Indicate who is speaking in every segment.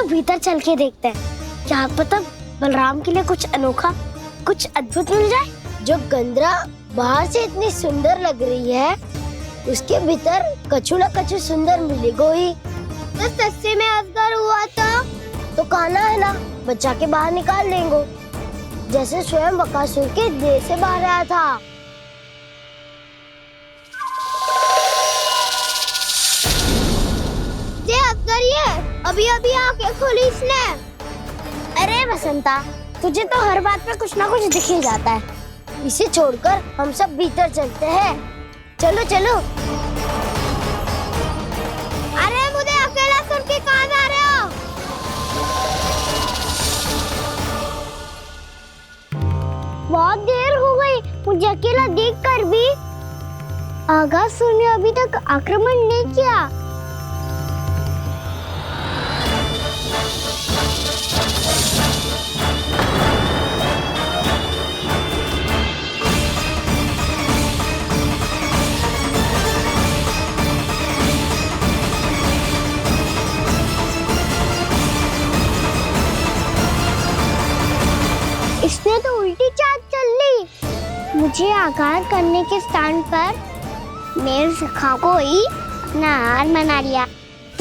Speaker 1: भीतर चल के देखते हैं, क्या पता बलराम के लिए कुछ अनोखा, कुछ अद्भुत मिल जाए। जो गंदरा बाहर से इतनी सुंदर लग रही है, उसके भीतर कछु न कछु सुंदर मिलेगा ही। तो सस्ते में अजगर हुआ तो कान्हा है ना, बच्चा के बाहर निकाल लेंगे, जैसे स्वयं बकासुर के देह से बाहर आया था। ये अजगर ये अभी अभी आंखें खोली इसने। अरे बसंता, तुझे तो हर बात में कुछ ना कुछ दिख ही जाता है। इसे छोड़कर हम सब भीतर चलते हैं। चलो चलो। अरे मुझे अकेला सुन के कहाँ जा रहे हो? बहुत देर हो गई मुझे अकेला देखकर भी। आगासुर ने अभी तक आक्रमण नहीं किया। इसने तो उल्टी चाल चल ली। मुझे आघात करने के स्थान पर मेरे सखा को ही अपना आहार बना लिया।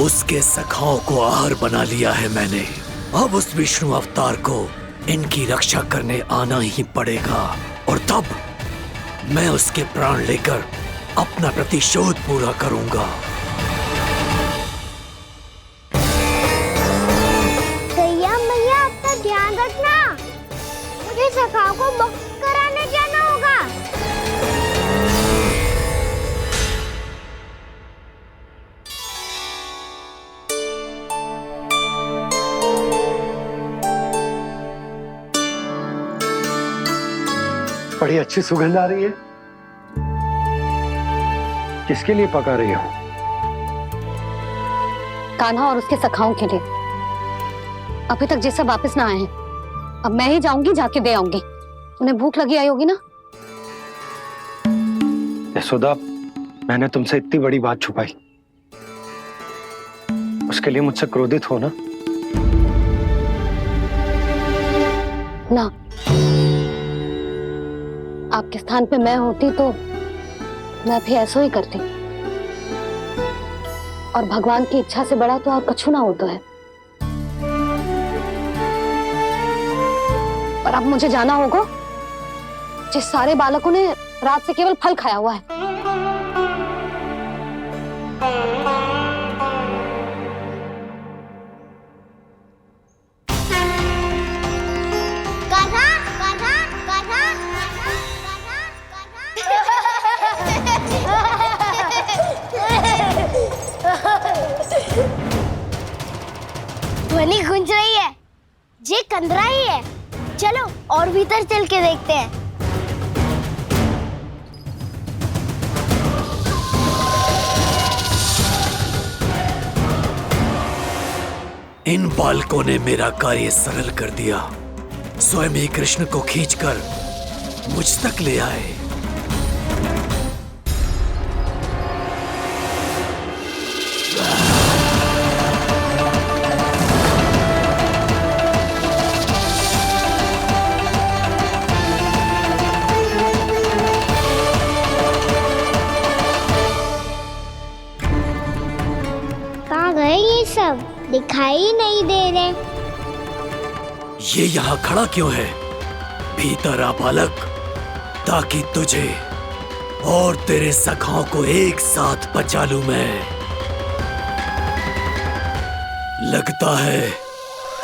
Speaker 2: उसके सखाओं को आहार बना लिया है मैंने। अब उस विष्णु अवतार को इनकी रक्षा करने आना ही पड़ेगा, और तब मैं उसके प्राण लेकर अपना प्रतिशोध पूरा करूंगा।
Speaker 1: गैया मैया, अपना ध्यान रखना। मुझे सखाओं को मुक्त कराने जाना होगा।
Speaker 3: बड़ी अच्छी सुगंध आ रही है। किसके लिए पका रही हो?
Speaker 4: कान्हा और उसके सखाओं के लिए। अभी तक जैसे वापस ना आए हैं, अब मैं ही जाऊंगी, जाके दे आऊंगी। उन्हें भूख लगी आई होगी ना।
Speaker 3: यशोदा, मैंने तुमसे इतनी बड़ी बात छुपाई, उसके लिए मुझसे क्रोधित हो ना?
Speaker 4: ना, आपके स्थान पे मैं होती तो मैं भी ऐसा ही करती। और भगवान की इच्छा से बड़ा तो और कछु ना होता है। पर अब मुझे जाना होगा। जिस सारे बालकों ने रात से केवल फल खाया हुआ है।
Speaker 1: कान्हा, कान्हा, कान्हा, ध्वनि गूंज रही है। ये कंदरा ही है। चलो और भीतर चल के देखते हैं।
Speaker 2: इन बालकों ने मेरा कार्य सरल कर दिया। स्वयं ही कृष्ण को खींचकर मुझ तक ले आए।
Speaker 1: ये सब दिखाई नहीं दे रहे।
Speaker 2: ये यहाँ खड़ा क्यों है? भीतर आ बालक, ताकि तुझे और तेरे सखाओं को एक साथ बचा लूं मैं। लगता है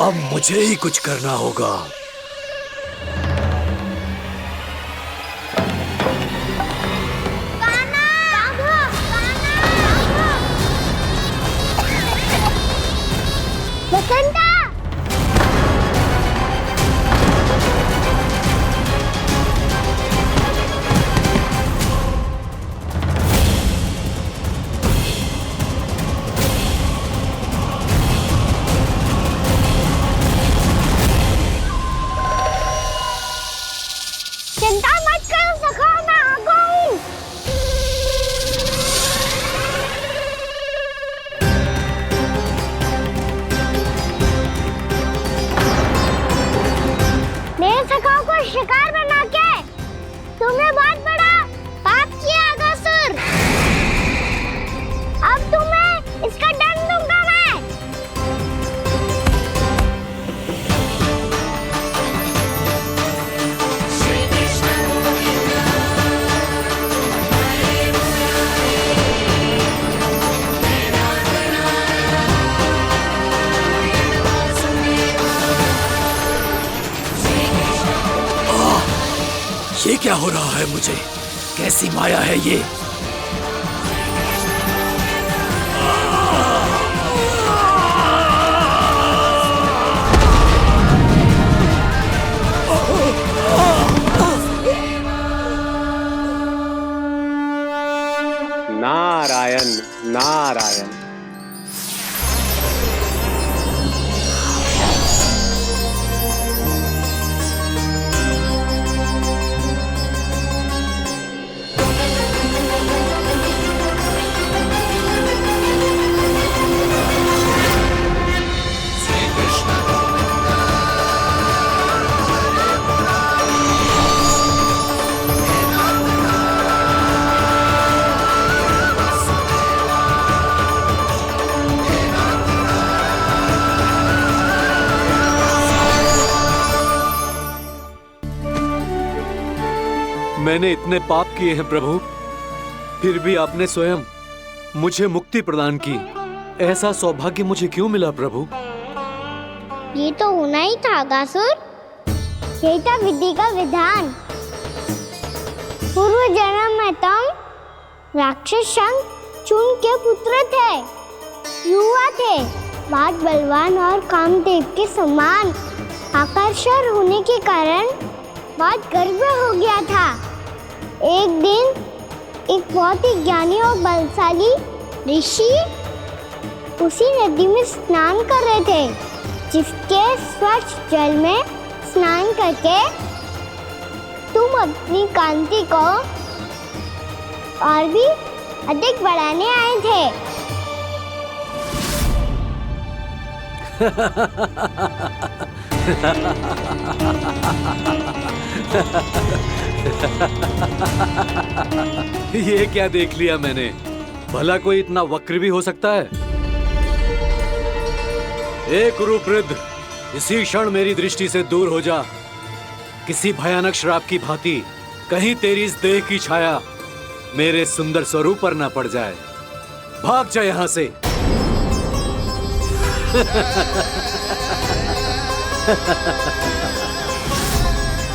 Speaker 2: अब मुझे ही कुछ करना होगा।
Speaker 1: बसंता!
Speaker 2: क्या हो रहा है मुझे? कैसी माया है ये?
Speaker 3: नारायण नारायण।
Speaker 2: मैंने इतने पाप किए हैं प्रभु, फिर भी आपने स्वयं मुझे मुक्ति प्रदान की। ऐसा सौभाग्य मुझे क्यों मिला प्रभु?
Speaker 1: ये तो होना ही था अगासुर। यही था विधि का विधान। पूर्व जन्म में तुम राक्षस शंखचूड़ के पुत्र थे, युवा थे, बहुत बलवान और कामदेव के समान। आकर्षण होने के कारण बहुत गर्व हो गया था। एक दिन एक बहुत ही ज्ञानी और बलशाली ऋषि उसी नदी में स्नान कर रहे थे, जिसके स्वच्छ जल में स्नान करके तुम अपनी कांति को और भी अधिक बढ़ाने आए थे।
Speaker 2: ये क्या देख लिया मैंने? भला कोई इतना वक्र भी हो सकता है? ए कुरुवृद्ध, इसी क्षण मेरी दृष्टि से दूर हो जा। किसी भयानक श्राप की भांति कहीं तेरी इस देह की छाया मेरे सुंदर स्वरूप पर न पड़ जाए। भाग जा यहाँ से।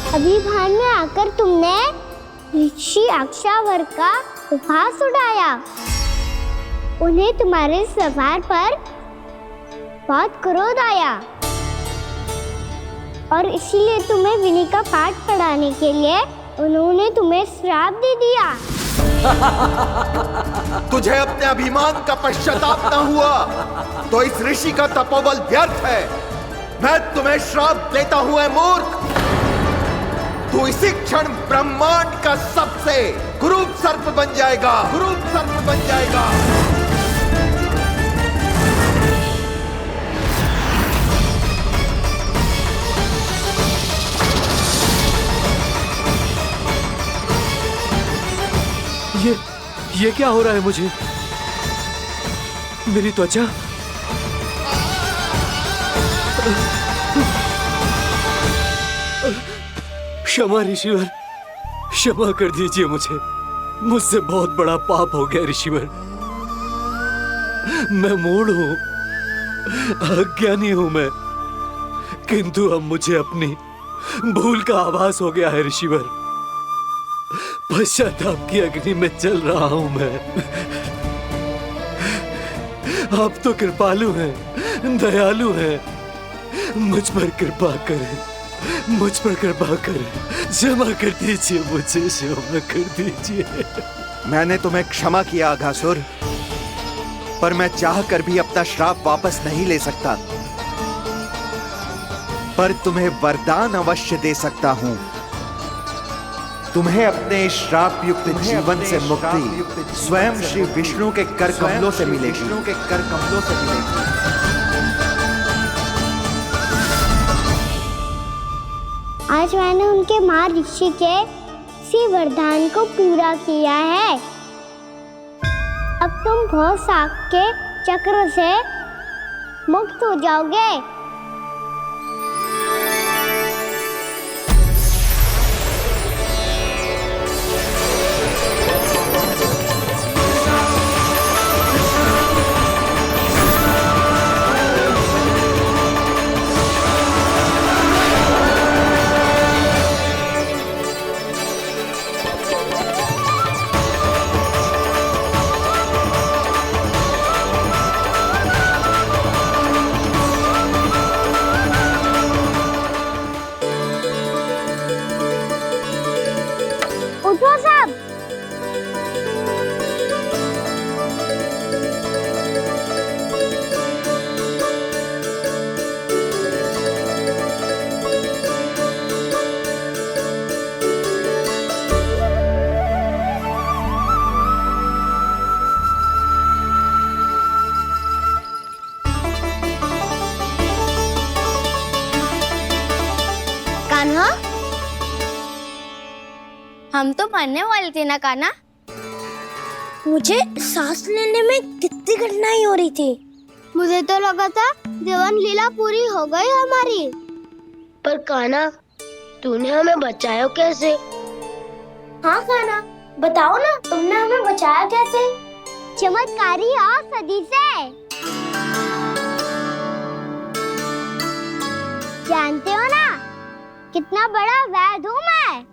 Speaker 1: अभी भान में आकर तुमने ऋषि अक्षावर का उपहास उड़ाया। उन्हें तुम्हारे व्यवहार पर बहुत क्रोध आया और इसीलिए तुम्हें विनय का पाठ पढ़ाने के लिए उन्होंने तुम्हें श्राप दे दिया।
Speaker 5: तुझे अपने अभिमान का पश्चाताप न हुआ तो इस ऋषि का तपोबल व्यर्थ है। मैं तुम्हें श्राप देता हूं ऐ मूर्ख। तू इसी क्षण ब्रह्मांड का सबसे कुरूप सर्प बन जाएगा, कुरूप सर्प बन जाएगा।
Speaker 2: ये क्या हो रहा है मुझे? मेरी त्वचा क्षमा ऋषिवर, क्षमा कर दीजिए मुझे। मुझसे बहुत बड़ा पाप हो गया ऋषिवर। मैं मूढ़ हूं, अज्ञानी हूं मैं, किंतु अब मुझे अपनी भूल का आभास हो गया है ऋषिवर। पश्चाताप की अग्नि में जल रहा हूं मैं। आप तो कृपालु हैं, दयालु हैं, मुझ पर कृपा करें, मुझ पर कृपा करें। क्षमा कर दीजिए मुझे, क्षमा कर दीजिए।
Speaker 5: मैंने तुम्हें क्षमा किया अघासुर, पर मैं चाहकर भी अपना श्राप वापस नहीं ले सकता। पर तुम्हें वरदान अवश्य दे सकता हूं। तुम्हें अपने श्राप युक्त जीवन से मुक्ति स्वयं श्री विष्णु के कर कमलों से मिलेगी, विष्णु के कर कमलों से मिलेगी।
Speaker 1: आज मैंने उनके महर्षि के इसी वरदान को पूरा किया है। अब तुम भव साग के चक्र से मुक्त हो जाओगे।
Speaker 6: हम तो मरने वाले थे ना कान्हा।
Speaker 1: मुझे सांस लेने में कितनी कठिनाई हो रही थी। मुझे तो लगा था जीवन लीला पूरी हो गई हमारी। पर कान्हा, तूने हमें बचाया कैसे? हाँ कान्हा, बताओ ना, तुमने हमें बचाया कैसे? चमत्कारी और सदी से। जानते हो ना कितना बड़ा वैद हूँ मैं।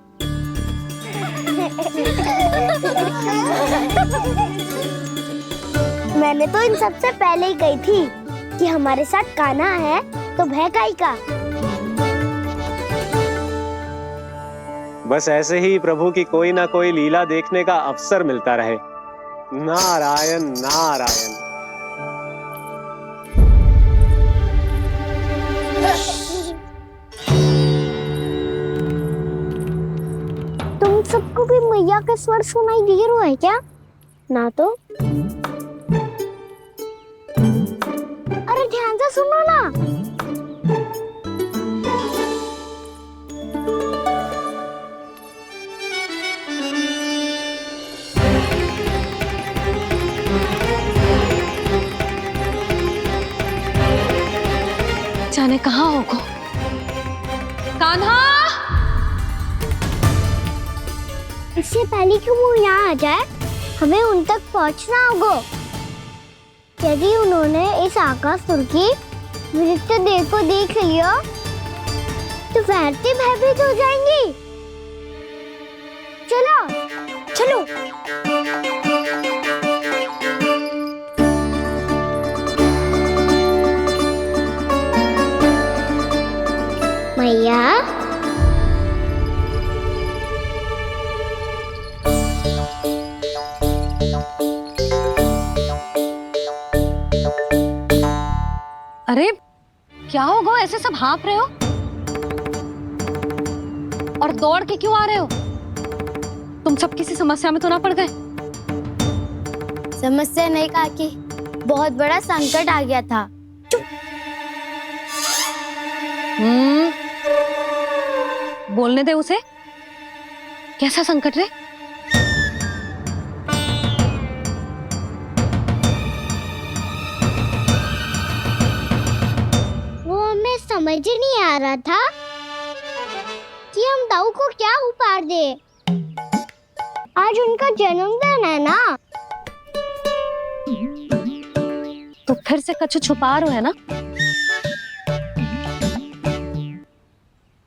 Speaker 1: मैंने तो इन सबसे पहले ही कही थी कि हमारे साथ कान्हा है तो भय काई का।
Speaker 3: बस ऐसे ही प्रभु की कोई ना कोई लीला देखने का अवसर मिलता रहे। नारायण नारायण।
Speaker 1: तुम सबको भी मैया का स्वर सुनाई दे रहा है क्या? ना तो। अरे ध्यान से सुनो ना।
Speaker 4: जाने कहाँ होगो। कान्हा!
Speaker 1: इससे पहले कि वो यहाँ आ जाए, हमें उन तक पहुँचना होगा। यदि उन्होंने इस आकासुर की नृत्य देह को देख लिया, तो वैरती भयभीत हो जाएंगी। चलो, चलो। मैया,
Speaker 4: अरे क्या हो गो, ऐसे सब हाँफ रहे हो और दौड़ के क्यों आ रहे हो? तुम सब किसी समस्या में तो ना पड़ गए?
Speaker 6: समस्या नहीं काकी, बहुत बड़ा संकट आ गया था।
Speaker 4: बोलने दे उसे। कैसा संकट रे?
Speaker 1: वो हमें समझ ही नहीं आ रहा था कि हम दाऊ को क्या उपहार दे। आज उनका जन्मदिन है ना।
Speaker 4: तो फिर से कछु छुपा रहे हो है ना?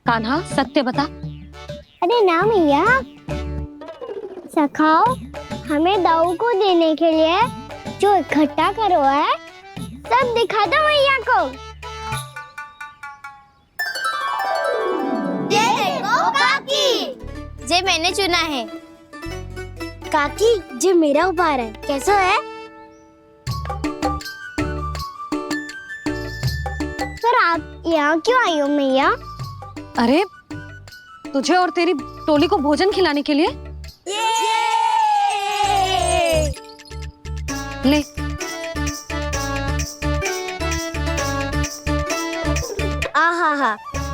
Speaker 4: कान्हा, सत्य बता।
Speaker 1: अरे ना मैया, सखाओ हमें दाऊ को देने के लिए जो इकट्ठा करो है, सब दिखा दो मैया को।
Speaker 6: ये देखो काकी, जे मैंने चुना है।
Speaker 1: काकी, जो मेरा उपहार है, कैसा है? पर आप यहाँ क्यों आई हो मैया?
Speaker 4: अरे तुझे और तेरी टोली को भोजन खिलाने के लिए। ले।
Speaker 1: आहा,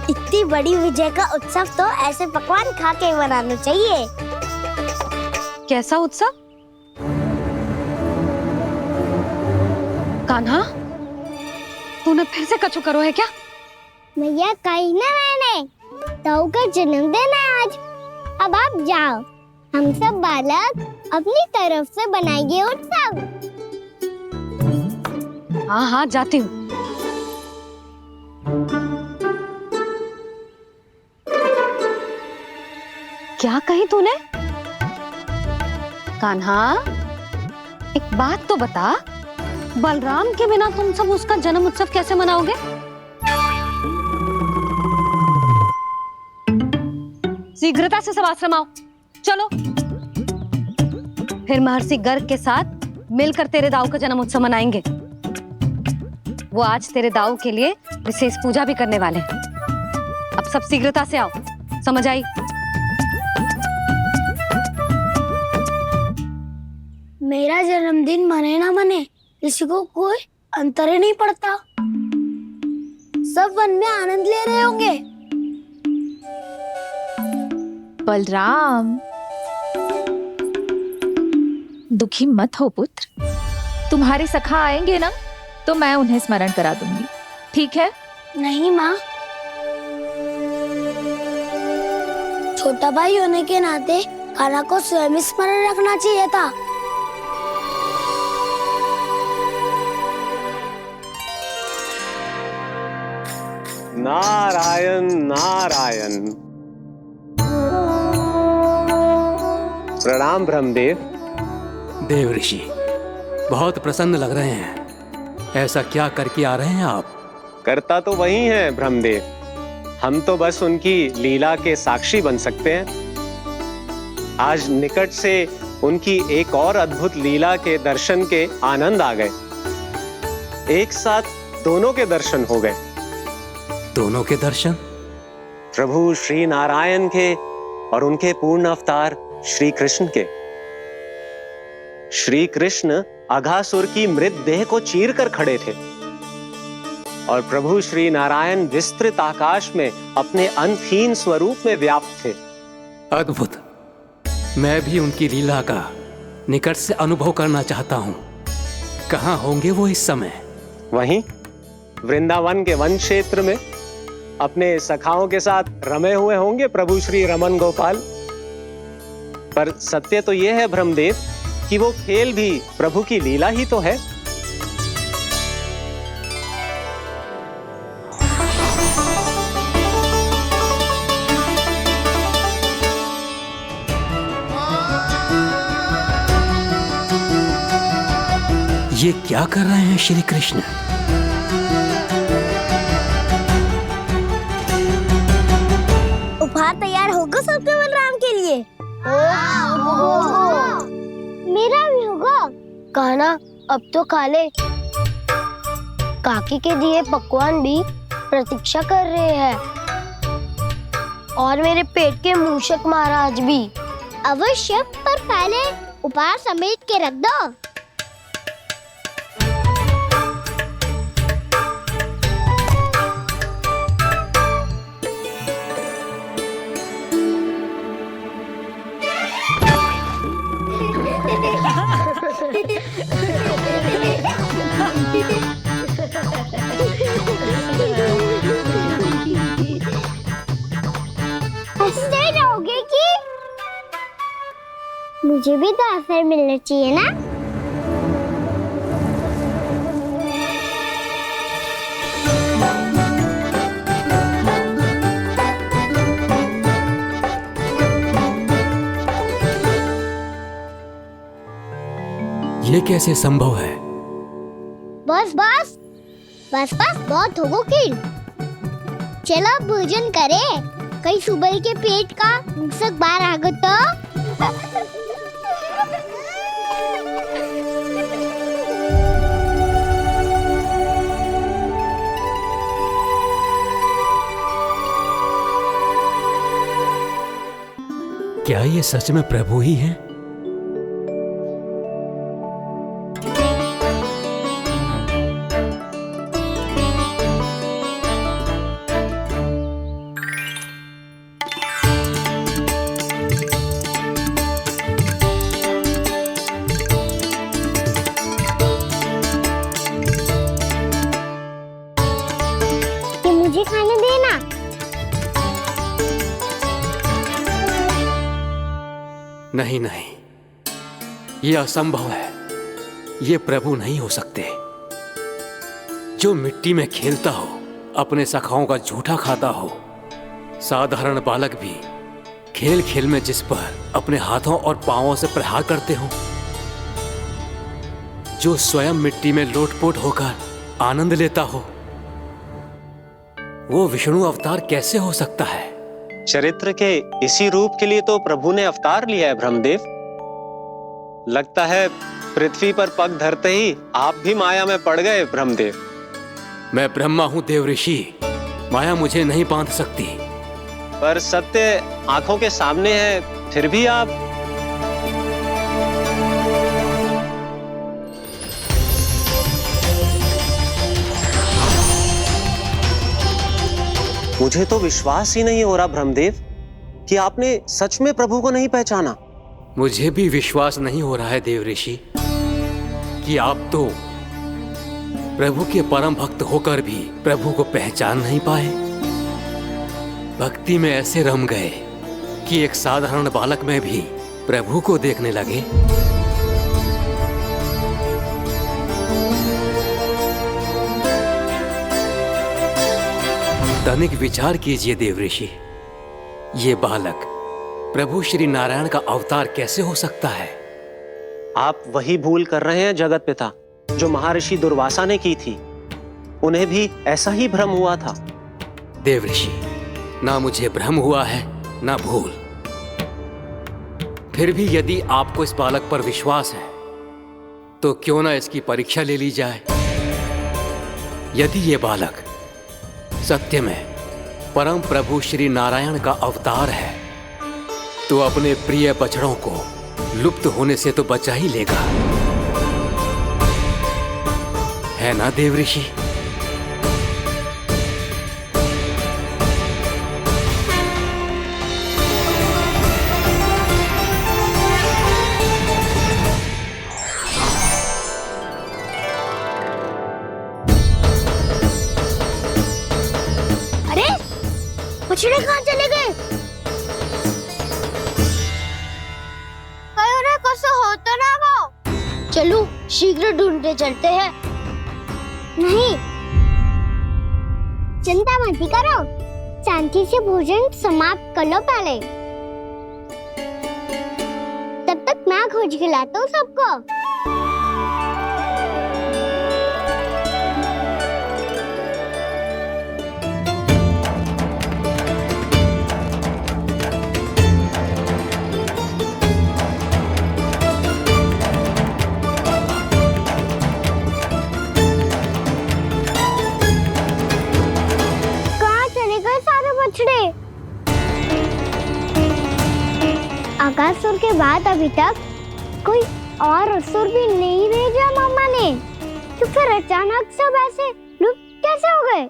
Speaker 1: इतनी बड़ी विजय का उत्सव तो ऐसे पकवान खा के मनाना चाहिए।
Speaker 4: कैसा उत्सव? कान्हा, तूने फिर से कछु करो है क्या?
Speaker 1: मैया, कहीं ना मैंने, दाऊ का जन्मदिन है आज। अब आप जाओ, हम सब बालक अपनी तरफ से बनाएंगे उत्सव।
Speaker 4: हाँ हाँ, जाती हूँ। क्या कही तूने? कान्हा, एक बात तो बता, बलराम के बिना तुम सब उसका जन्म उत्सव कैसे मनाओगे? शीघ्रता से सब आश्रम आओ, चलो। फिर महर्षि गर्ग के साथ मिलकर तेरे दाऊ का जन्म उत्सव मनाएंगे। वो आज तेरे दाऊ के लिए विशेष पूजा भी करने वाले हैं। अब सब शीघ्रता से आओ, समझ आई?
Speaker 1: मेरा जन्मदिन मने ना मने, किसी को कोई अंतर ही नहीं पड़ता। सब वन में आनंद ले रहे होंगे।
Speaker 7: बलराम, दुखी मत हो पुत्र, तुम्हारे सखा आएंगे ना तो मैं उन्हें स्मरण करा दूंगी, ठीक है?
Speaker 1: नहीं माँ, छोटा भाई होने के नाते कान्हा को स्वयं स्मरण रखना चाहिए था।
Speaker 3: नारायण नारायण। प्रणाम ब्रह्मदेव।
Speaker 2: देव ऋषि, बहुत प्रसन्न लग रहे हैं। ऐसा क्या करके आ रहे हैं आप?
Speaker 3: करता तो वही है ब्रह्मदेव, हम तो बस उनकी लीला के साक्षी बन सकते हैं। आज निकट से उनकी एक और अद्भुत लीला के दर्शन के आनंद आ गए। एक साथ दोनों के दर्शन हो गए।
Speaker 2: दोनों के दर्शन?
Speaker 3: प्रभु श्री नारायण के और उनके पूर्ण अवतार श्री कृष्ण के। श्री कृष्ण अघासुर की मृत देह को चीर कर खड़े थे और प्रभु श्री नारायण विस्तृत आकाश में अपने अंतहीन स्वरूप में व्याप्त थे।
Speaker 2: अद्भुत। मैं भी उनकी लीला का निकट से अनुभव करना चाहता हूँ। कहाँ होंगे वो इस समय?
Speaker 3: वहीं वृंदावन के वन क्षेत्र में अपने सखाओं के साथ रमे हुए होंगे प्रभु श्री रमन गोपाल। पर सत्य तो यह है ब्रह्मदेव कि वो खेल भी प्रभु की लीला ही तो है।
Speaker 2: ये क्या कर रहे हैं श्री कृष्ण?
Speaker 1: उपहार तैयार होगा सबके बलराम के लिए? मेरा भी होगा। कान्हा अब तो खा ले। काकी के दिए पकवान भी प्रतीक्षा कर रहे हैं और मेरे पेट के मूषक महाराज भी। अवश्य, पर पहले उपहार समेट के रख दो। हंसते रहोगे कि? मुझे भी तो अवसर मिलना चाहिए ना।
Speaker 2: ये कैसे संभव है?
Speaker 1: बस बस बस बस बहुत हो गई। चलो भोजन करें, कहीं सुबह के पेट का मूषक बाहर आ गया तो।
Speaker 2: क्या ये सच में प्रभु ही हैं?
Speaker 1: मुझे खाने देना।
Speaker 2: नहीं नहीं, ये असंभव है। ये प्रभु नहीं हो सकते। जो मिट्टी में खेलता हो, अपने सखाओं का झूठा खाता हो, साधारण बालक भी खेल खेल में जिस पर अपने हाथों और पांवों से प्रहार करते हो, जो स्वयं मिट्टी में लोटपोट होकर आनंद लेता हो, वो विष्णु अवतार कैसे हो सकता है?
Speaker 3: चरित्र के इसी रूप के लिए तो प्रभु ने अवतार लिया है ब्रह्मदेव। लगता है पृथ्वी पर पग धरते ही आप भी माया में पड़ गए ब्रह्मदेव।
Speaker 2: मैं ब्रह्मा हूं देव ऋषि, माया मुझे नहीं बांध सकती।
Speaker 3: पर सत्य आंखों के सामने है, फिर भी आप। मुझे तो विश्वास ही नहीं हो रहा ब्रह्मदेव कि आपने सच में प्रभु को नहीं पहचाना।
Speaker 8: मुझे भी विश्वास नहीं हो रहा है देव ऋषि कि आप तो प्रभु के परम भक्त होकर भी प्रभु को पहचान नहीं पाए। भक्ति में ऐसे रम गए कि एक साधारण बालक में भी प्रभु को देखने लगे। तनिक विचार कीजिए देव ऋषि, ये बालक प्रभु श्री नारायण का अवतार कैसे हो सकता है?
Speaker 3: आप वही भूल कर रहे हैं जगत पिता जो महर्षि दुर्वासा ने की थी। उन्हें भी ऐसा ही भ्रम हुआ था।
Speaker 8: देव ऋषि, ना मुझे भ्रम हुआ है ना भूल। फिर भी यदि आपको इस बालक पर विश्वास है तो क्यों ना इसकी परीक्षा ले ली जाए। यदि ये बालक सत्य में परम प्रभु श्री नारायण का अवतार है तो अपने प्रिय बछड़ों को लुप्त होने से तो बचा ही लेगा, है ना देव ऋषि?
Speaker 1: अरे बछड़े कहाँ चले गए?
Speaker 6: होता ना वो।
Speaker 1: चलो शीघ्र ढूंढते चलते हैं। नहीं, चिंता मत करो, शांति से भोजन समाप्त कर लो पहले। तब तक मैं खोज के लाता हूँ सबको। आकासुर के बाद अभी तक कोई और असुर भी नहीं भेजा मामा ने, तो फिर अचानक सब ऐसे लुप्त कैसे हो गए?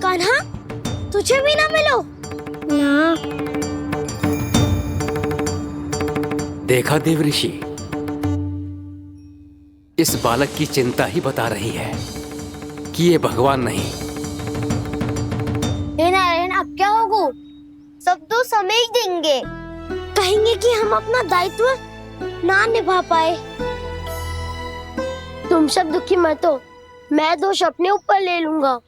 Speaker 1: कान्हा, तुझे भी ना मिलो ना।
Speaker 8: देखा देव ऋषि, इस बालक की चिंता ही बता रही है कि ये भगवान नहीं।
Speaker 1: नारायण, अब क्या होगा? सब तो समझ देंगे, कहेंगे कि हम अपना दायित्व ना निभा पाए। तुम सब दुखी मत हो, मैं दोष अपने ऊपर ले लूंगा।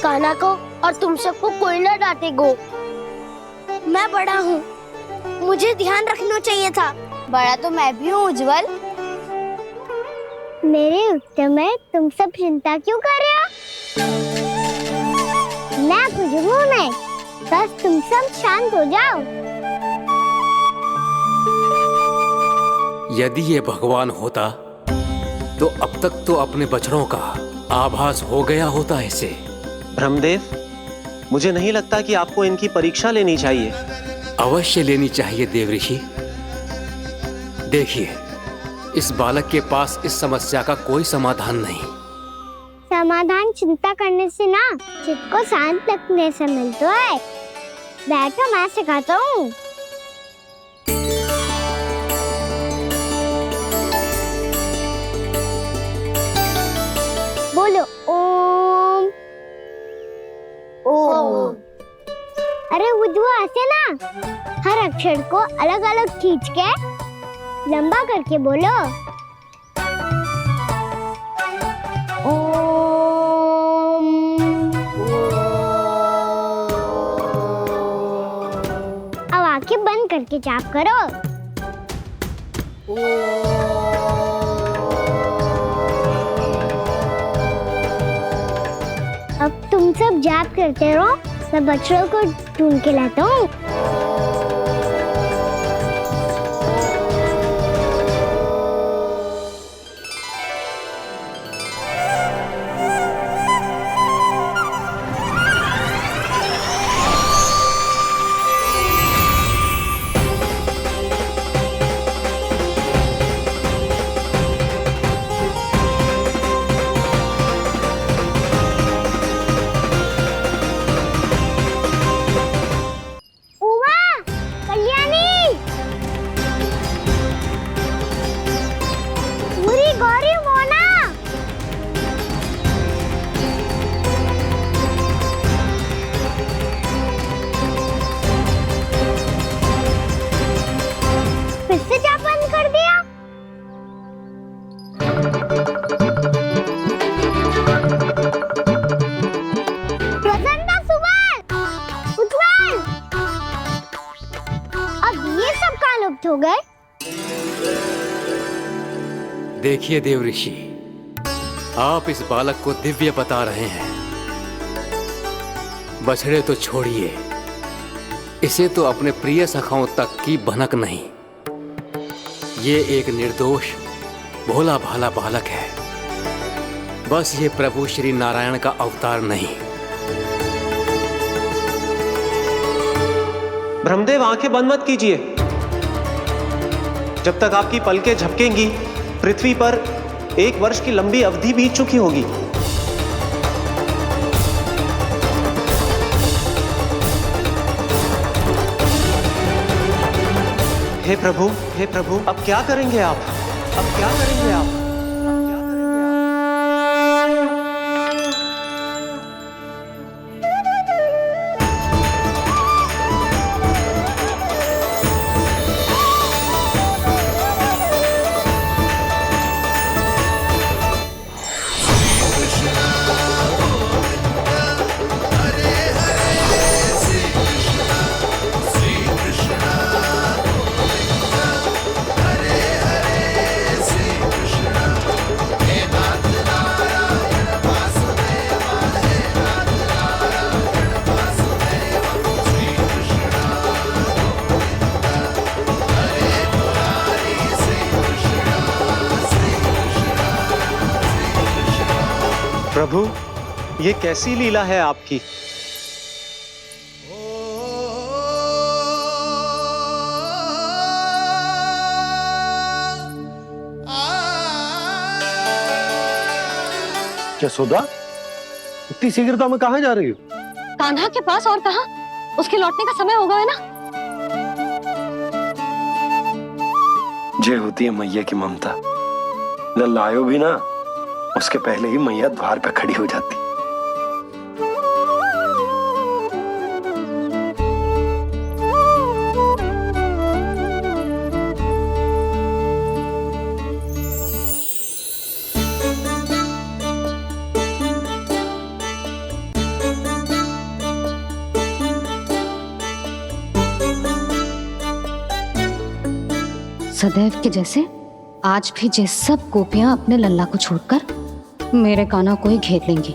Speaker 1: कान्हा को और तुम सबको कोई ना डांटेगा। मैं बड़ा हूँ, मुझे ध्यान रखना चाहिए था।
Speaker 6: बड़ा तो मैं भी हूँ उज्जवल।
Speaker 1: मेरे उत्तर में तुम सब चिंता क्यों कर रहे हो? मैं बुजुर्ग नहीं, बस तुम सब शांत हो जाओ।
Speaker 8: यदि ये भगवान होता तो अब तक तो अपने बछड़ों का आभास हो गया होता इसे।
Speaker 3: ब्रह्मदेव, मुझे नहीं लगता कि आपको इनकी परीक्षा लेनी चाहिए।
Speaker 8: अवश्य लेनी चाहिए देव ऋषि। देखिए, इस बालक के पास इस समस्या का कोई समाधान नहीं।
Speaker 1: समाधान चिंता करने से ना, चित्त को शांत रखने से मिलता है। बैठो, मैं सिखाता हूँ। बोलो ओम। ओम। अरे उज्जवल, ऐसे ना हर अक्षर को अलग अलग खींच के लंबा करके बोलो। अब आंखें बंद करके जाप करो। अब तुम सब जाप करते रहो, मैं बच्चों को ढूंढ के लाता हूँ।
Speaker 8: देखिए देव ऋषि, आप इस बालक को दिव्य बता रहे हैं। बछड़े तो छोड़िए, इसे तो अपने प्रिय सखाओं तक की भनक नहीं। ये एक निर्दोष भोला भाला बालक है, बस ये प्रभु श्री नारायण का अवतार नहीं।
Speaker 3: ब्रह्मदेव, आंखें बंद मत कीजिए। जब तक आपकी पलकें झपकेंगी, पृथ्वी पर 1 वर्ष की लंबी अवधि बीत चुकी होगी। हे प्रभु, अब क्या करेंगे आप? अब क्या करेंगे आप? प्रभु, ये कैसी लीला है आपकी?
Speaker 9: यशोदा, इतनी शीघ्रता में कहाँ जा रही हो?
Speaker 4: कान्हा के पास, और कहाँ? उसके लौटने का समय हो गया है ना।
Speaker 9: ये होती है मैया की ममता। जब लायो भी ना, उसके पहले ही मैया द्वार पे खड़ी हो जाती।
Speaker 4: सदैव के जैसे आज भी जे सब गोपियां अपने लल्ला को छोड़कर मेरे कान्हा को ही घेर लेंगी।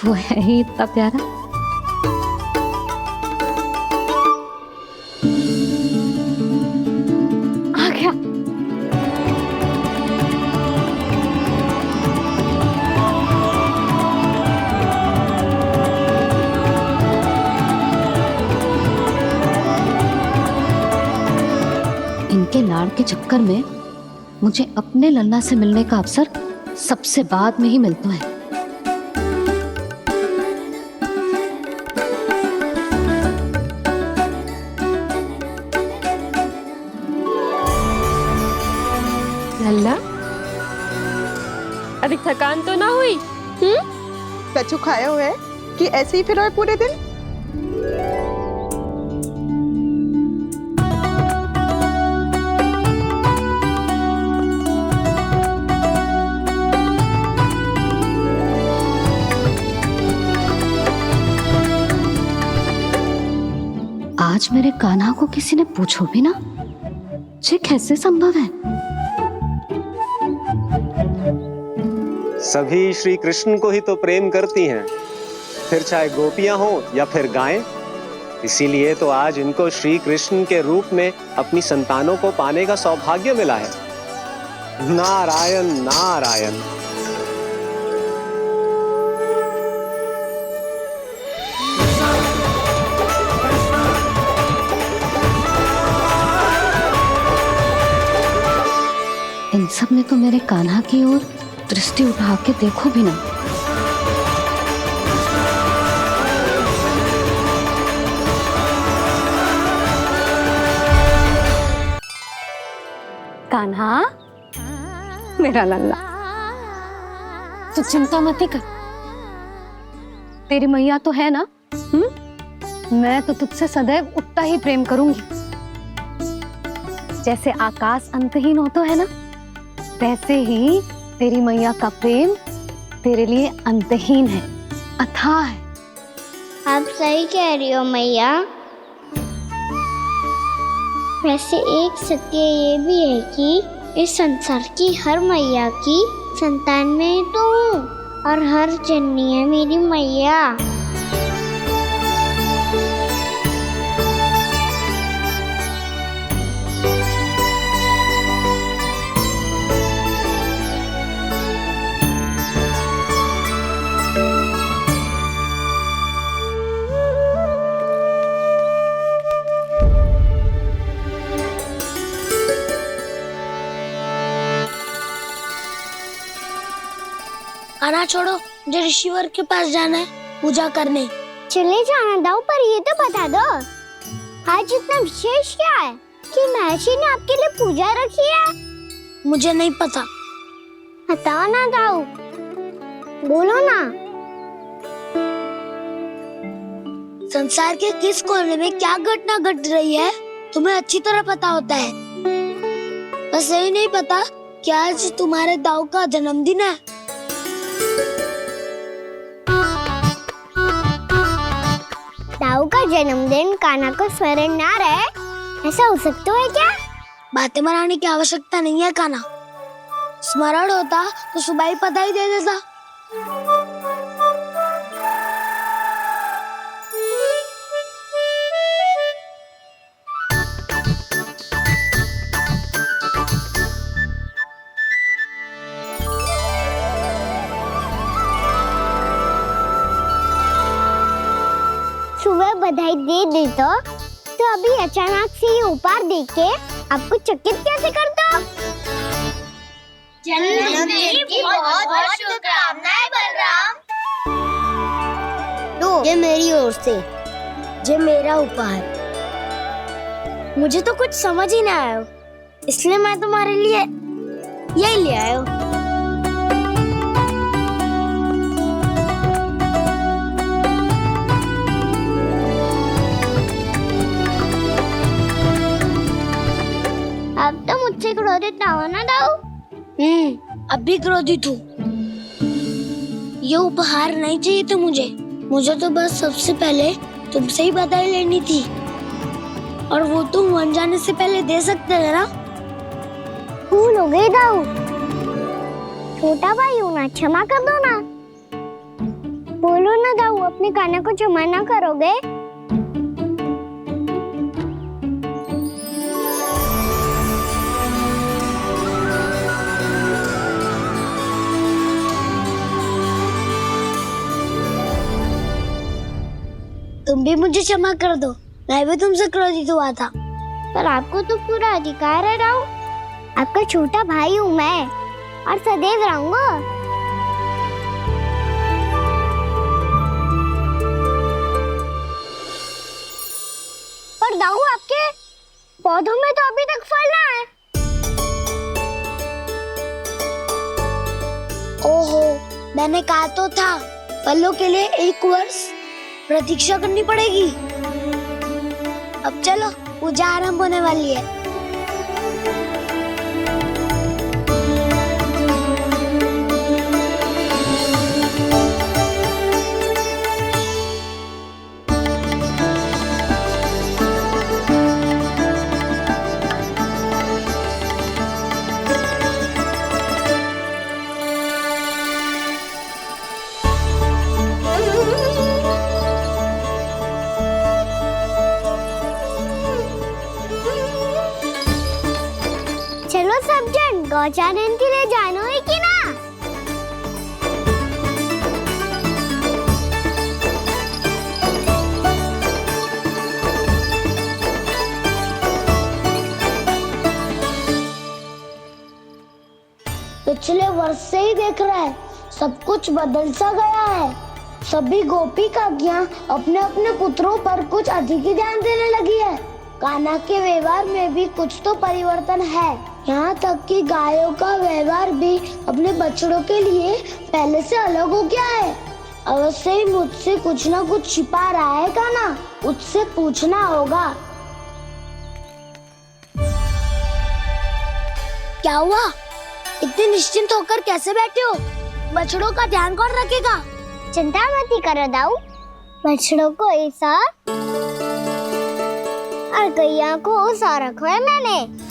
Speaker 4: वो है ही इतना प्यारा। आ गया। इनके लाड़ के चक्कर में मुझे अपने लल्ला से मिलने का अवसर सबसे बाद में ही मिलता है।
Speaker 10: लल्ला, अभी थकान तो ना हुई?
Speaker 11: कछु खाया हुआ है कि ऐसे ही फिर रहे पूरे दिन?
Speaker 4: आज मेरे कान्हा को किसी ने पूछो भी ना, ये कैसे संभव है?
Speaker 3: सभी श्री कृष्ण को ही तो प्रेम करती हैं, फिर चाहे गोपियां हो या फिर गायें। इसीलिए तो आज इनको श्री कृष्ण के रूप में अपनी संतानों को पाने का सौभाग्य मिला है। नारायण नारायण।
Speaker 4: इन सब ने तो मेरे कान्हा की ओर दृष्टि उठा के देखो भी ना। कान्हा, मेरा लल्ला, तू चिंता मत कर। तेरी मैया तो है ना? मैं तो तुझसे सदैव उतना ही प्रेम करूंगी। जैसे आकाश अंतहीन होता है ना, वैसे ही तेरी मैया का प्रेम तेरे लिए अंतहीन है, अथाह है।
Speaker 6: आप सही कह रही हो मैया। वैसे एक सत्य ये भी है कि
Speaker 1: इस संसार की हर मैया की संतान में ही तो हूँ और हर जननी है मेरी मैया।
Speaker 6: खाना छोड़ो, मुझे ऋषिवर के पास जाना है पूजा करने।
Speaker 1: चले जाना दाऊ, पर ये तो बता दो आज इतना विशेष क्या है कि महर्षि ने आपके लिए पूजा रखी है?
Speaker 6: मुझे नहीं पता।
Speaker 1: बताओ ना दाऊ, बोलो ना।
Speaker 6: संसार के किस कोने में क्या घटना घट रही है तुम्हें अच्छी तरह पता होता है। बस यही नहीं पता कि आज तुम्हारे दाऊ का जन्मदिन है।
Speaker 1: दाऊ का जन्मदिन कान्हा को स्मरण ना रहे, ऐसा हो सकता है क्या?
Speaker 6: बातें बनाने की आवश्यकता नहीं है कान्हा। स्मरण होता तो सुबह ही पता ही दे देता।
Speaker 1: सुबह बधाई दे दे तो अभी अचानक से ये उपहार देख के आपको चकित कैसे कर दो?
Speaker 6: जन्मदिन की बहुत-बहुत शुभकामनाएं बलराम।
Speaker 1: लो, ये मेरी ओर से,
Speaker 6: ये मेरा उपहार। मुझे तो कुछ समझ ही ना आया, इसलिए मैं तुम्हारे लिए यही ले आया हूँ।
Speaker 1: अब तो मुझसे क्रोधित ना हो ना दाऊ।
Speaker 6: अब भी क्रोधित हूँ। ये उपहार नहीं चाहिए था मुझे तो बस सबसे पहले तुमसे ही बधाई लेनी थी, और वो तुम बन जाने से पहले दे सकते थे ना।
Speaker 1: भूल हो गई दाऊ, छोटा भाई हूँ ना, क्षमा कर दो ना। बोलो ना दाऊ, अपने कान्हा को क्षमा ना करोगे?
Speaker 6: तुम भी मुझे क्षमा कर दो, मैं भी तुमसे क्रोधित हुआ था।
Speaker 1: पर आपको तो पूरा अधिकार है दाऊ, आपका छोटा भाई हूँ मैं और सदैव रहूंगा। पर दाऊ, आपके पौधों में तो अभी तक फल ना है।
Speaker 6: ओहो, मैंने कहा तो था फलों के लिए 1 वर्ष प्रतीक्षा करनी पड़ेगी। अब चलो, पूजा आरंभ होने वाली है।
Speaker 1: चलो सब जन गौचारण के लिए जानो है कि ना?
Speaker 6: पिछले वर्ष से ही देख रहा है, सब कुछ बदल सा गया है। सभी गोपी काकियां अपने अपने पुत्रों पर कुछ अधिक ही ध्यान देने लगी है। कान्हा के व्यवहार में भी कुछ तो परिवर्तन है। यहाँ तक कि गायों का व्यवहार भी अपने बछड़ों के लिए पहले से अलग हो गया है। अवश्य ही मुझसे कुछ ना कुछ छिपा रहा है कान्हा, उससे पूछना होगा। क्या हुआ? इतने निश्चिंत होकर कैसे बैठे हो? बछड़ों का ध्यान कौन रखेगा?
Speaker 1: चिंता मत करो दाऊ, बछड़ों को ऐसा और गैया को ऐसा रखा है मैंने।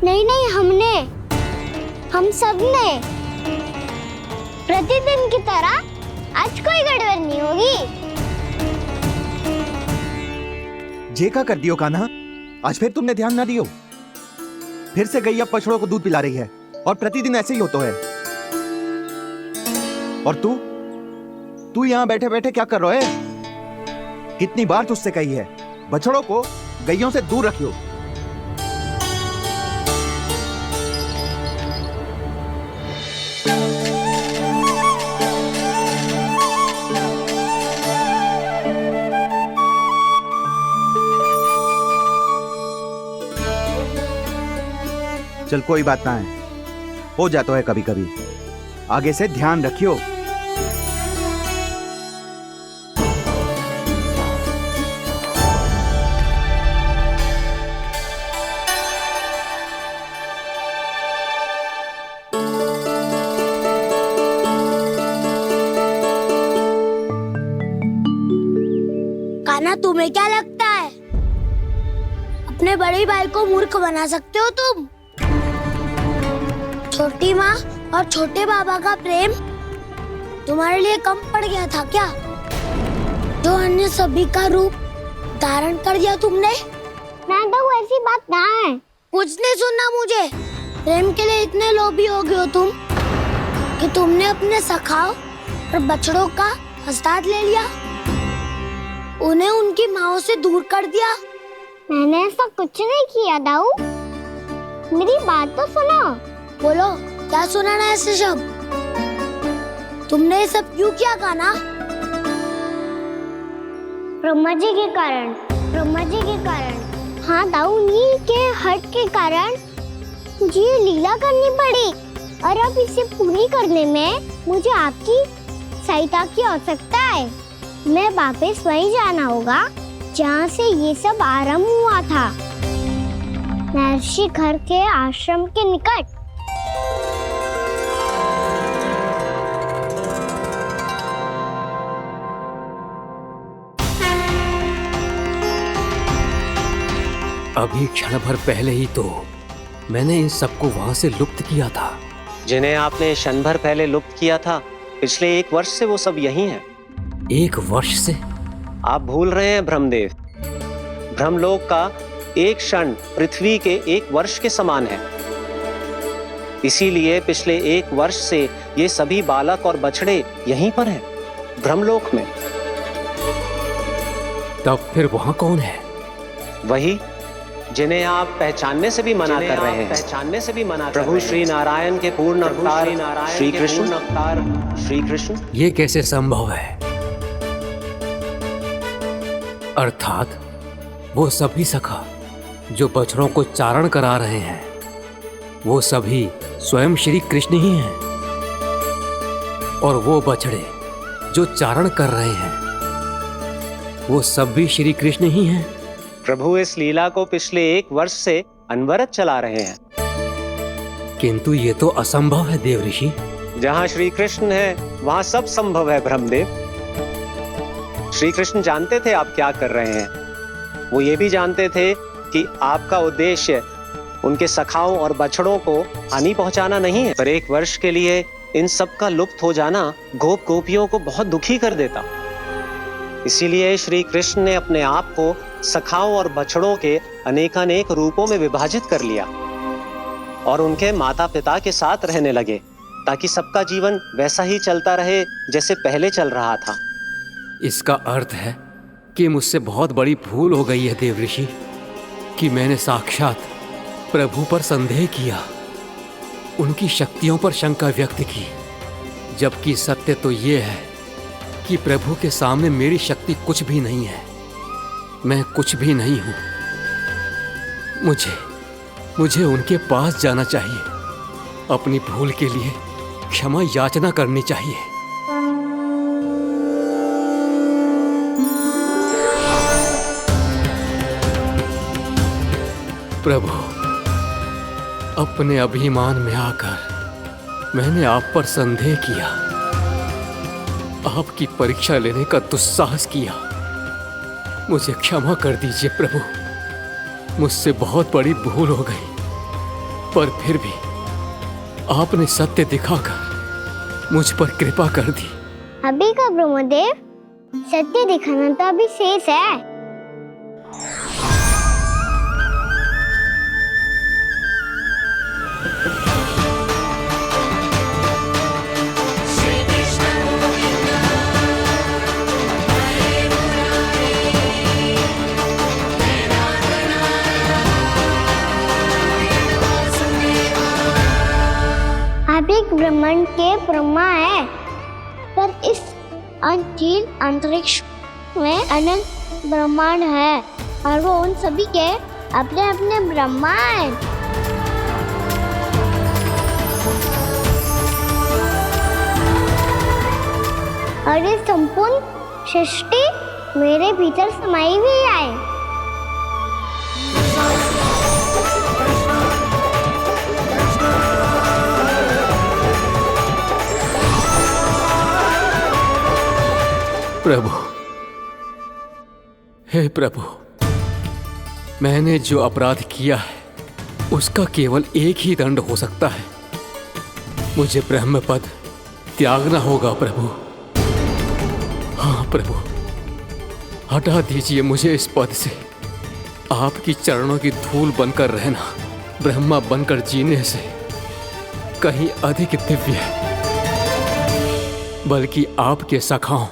Speaker 6: नहीं नहीं, हमने, हम सब ने। प्रतिदिन की तरह आज कोई गड़बड़ नहीं होगी।
Speaker 5: जे का कर दियो कान्हा, आज फिर तुमने ध्यान ना दियो। फिर से गैया बछड़ों को दूध पिला रही है और प्रतिदिन ऐसे ही होता है। और तू यहाँ बैठे बैठे क्या कर रहा है? कितनी बार तुझसे कही है बछड़ों को गैयों से दूर रखियो। चल कोई बात ना है, हो जाता है कभी कभी। आगे से ध्यान रखियो।
Speaker 6: कान्हा, तुम्हें क्या लगता है अपने बड़े भाई को मूर्ख बना सकते हो तुम? छोटी माँ और छोटे बाबा का प्रेम तुम्हारे लिए कम पड़ गया था क्या? जो अन्य सभी का रूप धारण कर दिया तुमने? तो ऐसी बात ना है। कुछ नहीं सुनना मुझे। प्रेम के लिए इतने लोभी हो गए हो तुम कि तुमने अपने सखाओं और बछड़ों का हस्ताक्षर ले लिया, उन्हें उनकी माँओं से दूर कर दिया। मैंने ऐसा कुछ नहीं किया दाऊ, मेरी बात तो सुनो। बोलो, क्या सुनाना है ऐसे शब्द? तुमने ये सब क्यों किया कान्हा? ब्रह्मा जी के कारण। ब्रह्मा जी के कारण? हाँ दाऊ, नील के हट के कारण मुझे ये लीला करनी पड़ी, और अब इसे पूरी करने में मुझे आपकी सहायता की आवश्यकता है। मैं वापस वहीं जाना होगा जहाँ से ये सब आरंभ हुआ था, महर्षि घर के आश्रम के निकट।
Speaker 8: अभी क्षण भर पहले ही तो मैंने इन सबको वहां से लुप्त किया था।
Speaker 3: जिन्हें आपने क्षण भर पहले लुप्त किया था, पिछले 1 वर्ष से वो सब यही हैं।
Speaker 8: 1 वर्ष से?
Speaker 3: आप भूल रहे हैं ब्रह्मदेव। ब्रह्मलोक का एक क्षण पृथ्वी के 1 वर्ष के समान है। इसीलिए पिछले 1 वर्ष से ये सभी बालक और बछड़े यहीं पर हैं, ब्रह्मलोक में।
Speaker 8: तब फिर वहां कौन है?
Speaker 3: वही जिन्हें आप पहचानने से भी मना कर रहे हैं। पहचानने से भी मना प्रभु श्री नारायण के पूर्ण अवतार श्री कृष्ण।
Speaker 8: ये कैसे संभव है? अर्थात वो सभी सखा जो बछड़ों को चारण करा रहे हैं, वो सभी स्वयं श्री कृष्ण ही हैं, और वो बछड़े जो चारण कर रहे हैं, वो सब भी श्री कृष्ण ही हैं।
Speaker 3: प्रभु इस लीला को पिछले 1 वर्ष से अनवरत चला रहे हैं।
Speaker 8: किंतु ये तो असंभव है देव ऋषि।
Speaker 3: जहाँ श्री कृष्ण है वहाँ सब संभव है ब्रह्मदेव। श्री कृष्ण जानते थे आप क्या कर रहे हैं। वो ये भी जानते थे कि आपका उद्देश्य उनके सखाओं और बछड़ों को हानि पहुंचाना नहीं है, पर 1 वर्ष के लिए इन सब का लुप्त हो जाना गोप गोपियों को बहुत दुखी कर देता। इसीलिए श्री कृष्ण ने अपने आप को सखाओं और बछड़ों के अनेकानेक रूपों में विभाजित कर लिया और उनके माता पिता के साथ रहने लगे, ताकि सबका जीवन वैसा ही चलता रहे जैसे पहले चल रहा था।
Speaker 8: इसका अर्थ है कि मुझसे बहुत बड़ी भूल हो गई है देव ऋषि, कि मैंने साक्षात प्रभु पर संदेह किया, उनकी शक्तियों पर शंका व्यक्त की, जबकि सत्य तो ये है कि प्रभु के सामने मेरी शक्ति कुछ भी नहीं है। मैं कुछ भी नहीं हूं। मुझे उनके पास जाना चाहिए, अपनी भूल के लिए क्षमा याचना करनी चाहिए। प्रभु, अपने अभिमान में आकर मैंने आप पर संदेह किया, आपकी परीक्षा लेने का दुस्साहस किया। मुझे क्षमा कर दीजिए प्रभु, मुझसे बहुत बड़ी भूल हो गई। पर फिर भी आपने सत्य दिखाकर मुझ पर कृपा कर दी।
Speaker 6: अभी का ब्रह्मदेव, सत्य दिखाना तो अभी शेष है। आप एक ब्रह्मांड के ब्रह्मा है, पर इस अनंत अंतरिक्ष में अनंत ब्रह्मांड है और वो उन सभी के अपने अपने ब्रह्मा हैं। और ये संपूर्ण सृष्टि मेरे भीतर समाई हुई है।
Speaker 8: प्रभु, हे प्रभु, मैंने जो अपराध किया है उसका केवल एक ही दंड हो सकता है। मुझे ब्रह्म पद त्यागना होगा प्रभु। हाँ प्रभु, हटा दीजिए मुझे इस पद से। आपकी चरणों की धूल बनकर रहना ब्रह्मा बनकर जीने से कहीं अधिक दिव्य है। बल्कि आपके सखाओं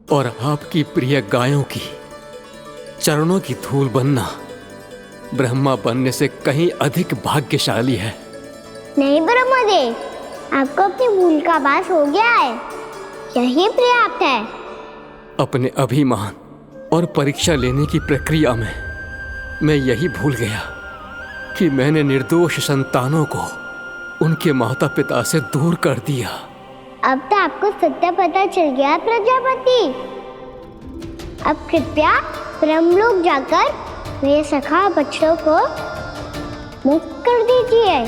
Speaker 8: और आपकी प्रिय गायों की चरणों की धूल बनना ब्रह्मा बनने से कहीं अधिक भाग्यशाली है।
Speaker 6: नहीं ब्रह्मदेव, आपको अपनी भूल का आभास हो गया है, यही पर्याप्त है।
Speaker 8: अपने अभिमान और परीक्षा लेने की प्रक्रिया में मैं यही भूल गया कि मैंने निर्दोष संतानों को उनके माता पिता से दूर कर दिया।
Speaker 6: अब तो आपको सत्य पता चल गया प्रजापति। अब कृपया ब्रह्मलोक जाकर मेरे सखा बच्चों को मुक्त कर दीजिए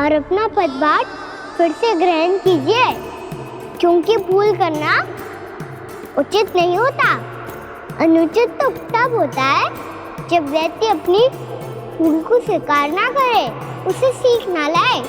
Speaker 6: और अपना पदभार फिर से ग्रहण कीजिए, क्योंकि भूल करना उचित नहीं होता। अनुचित तो तब होता है जब व्यक्ति अपनी भूल को स्वीकार ना करे, उसे सीख ना लाए।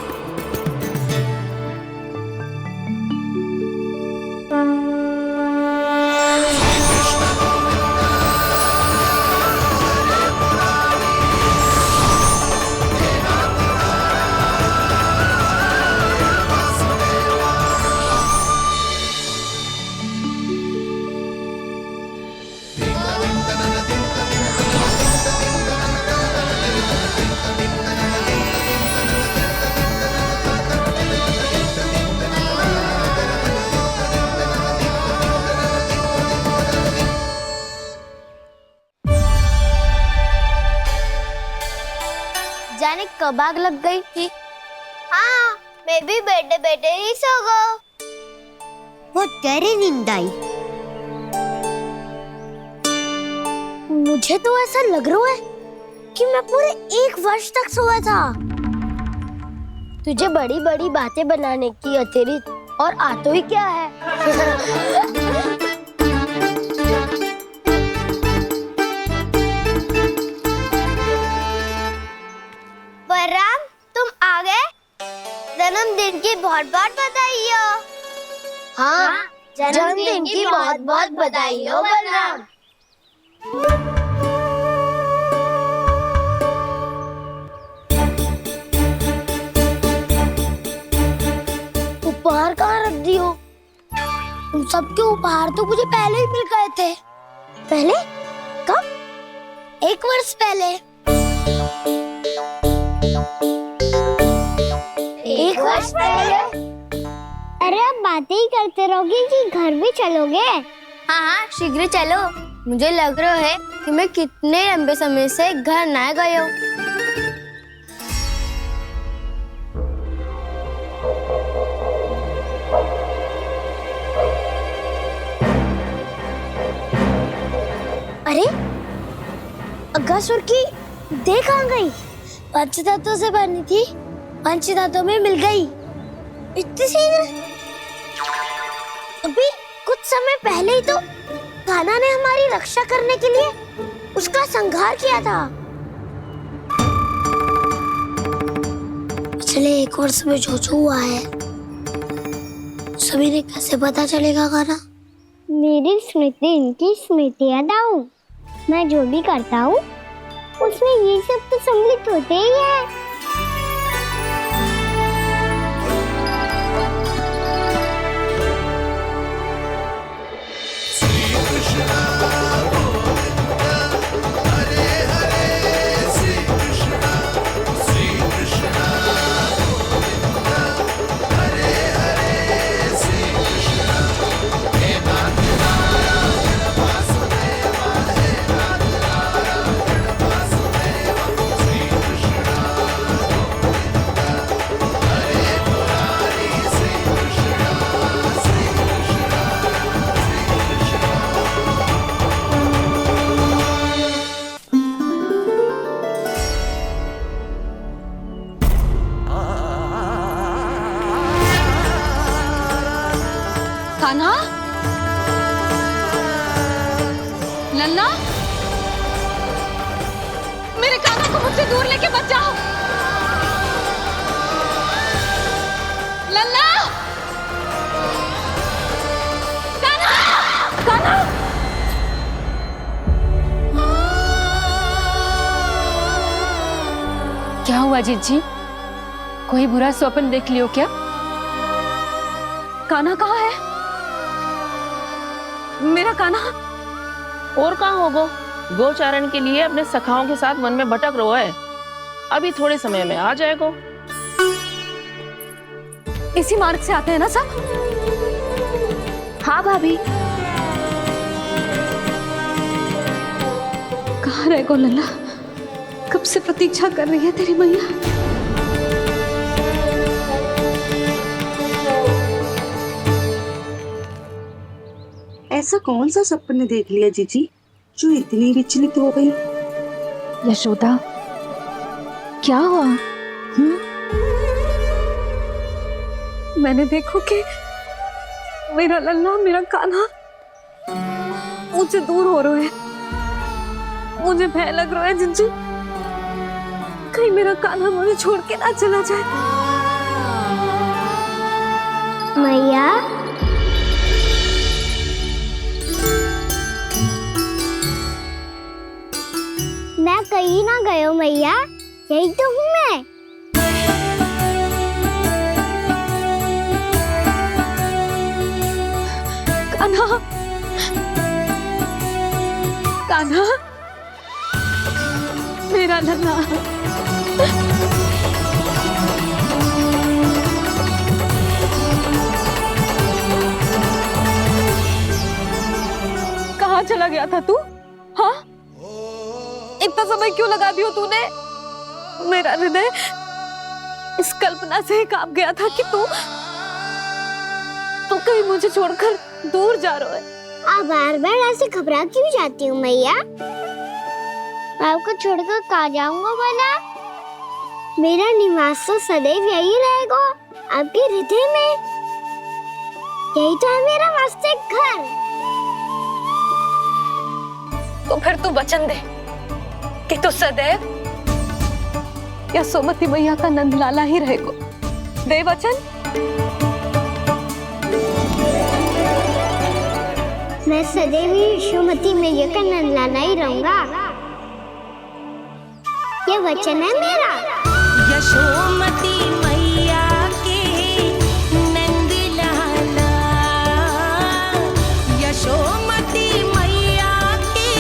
Speaker 1: जाने कब आग लग गई थी। हाँ, मैं भी बैठे बैठे ही सो गया। बहुत गहरी नींद आई। मुझे तो ऐसा लग रहा है कि मैं पूरे 1 वर्ष तक सोया था। तुझे बड़ी बड़ी बातें बनाने की अतिरिक्त और आता ही क्या है। बलराम, तुम आ गए। जन्मदिन की बहुत बहुत बधाई हो। हाँ, जन्मदिन की बहुत बहुत बधाई हो बलराम। उपहार कहाँ रख दी हो? तुम सबके उपहार तो मुझे पहले ही मिल गए थे। पहले? कब? 1 वर्ष पहले। 1 वर्ष पहले?
Speaker 6: अरे अब बातें ही करते रहोगे कि घर भी चलोगे?
Speaker 1: हाँ हाँ, शीघ्र चलो। मुझे लग रहा है कि मैं कितने लंबे समय से घर ना गए हूँ। अरे, अगासुर की देह कहाँ गई? पंचतत्वों से बनी थी, पंचतत्वों में मिल गई। इतनी शीघ्र? अभी कुछ समय पहले ही तो कान्हा ने हमारी रक्षा करने के लिए उसका संहार किया था। पिछले 1 वर्ष में जो हुआ है सभी ने कैसे पता चलेगा गाना? मेरी स्मृति इनकी स्मृति यादाऊं। मैं जो भी करता हूँ उसमें ये सब तो सम्मिलित होते ही है।
Speaker 4: कान्हा, लल्ला, मेरे कान्हा को मुझसे दूर लेके मत जाओ। लल्ला, कान्हा, कान्हा। क्या हुआ जीजी? कोई बुरा स्वप्न देख लियो क्या? कान्हा कहाँ है? मेरा कान्हा?
Speaker 10: और कहाँ होगो? गोचारण के लिए अपने सखाओं के साथ वन में भटक रहो है। अभी थोड़े समय में आ जाएगो।
Speaker 4: इसी मार्ग से आते हैं ना सब?
Speaker 7: हाँ भाभी।
Speaker 4: कहाँ रह गो लल्ला? कब से प्रतीक्षा कर रही है तेरी मैया।
Speaker 11: ऐसा कौन सा सपने देख लिया जीजी जो इतनी विचलित हो गई?
Speaker 7: यशोदा, क्या हुआ?
Speaker 4: मैंने देखो कि मेरा लल्ला, मेरा कान्हा मुझसे दूर हो रहे हैं। मुझे भय लग रहा है जीजी, कहीं मेरा कान्हा मुझे छोड़ के ना चला जाए।
Speaker 1: मैया, मैं कहीं ना गयो मैया, यही तो हूँ मैं।
Speaker 4: कान्हा, कान्हा, मेरा लल्ला। कहाँ चला गया था तू? हाँ, इतना समय क्यों लगा दियो तूने? मेरा हृदय इस कल्पना से ही कांप गया था कि तू कहीं मुझे छोड़कर दूर जा रहा है।
Speaker 1: आप बार बार ऐसे घबरा क्यों जाती हूँ मैया? आपको छोड़कर कहाँ जाऊंगा भला? मेरा निवास तो सदैव यही रहेगा, आपके हृदय में। यही तो है मेरा वास्तविक घर।
Speaker 4: तो फिर तू वचन दे कि तू सदैव यशोमती मैया का नंदलाला ही रहेगा। दे वचन।
Speaker 1: मैं सदैव यशोमती मैया का नंदलाला ही रहूंगा, ये वचन है मेरा।
Speaker 12: यशोमती मैया के नंदलाला, यशोमती मैया के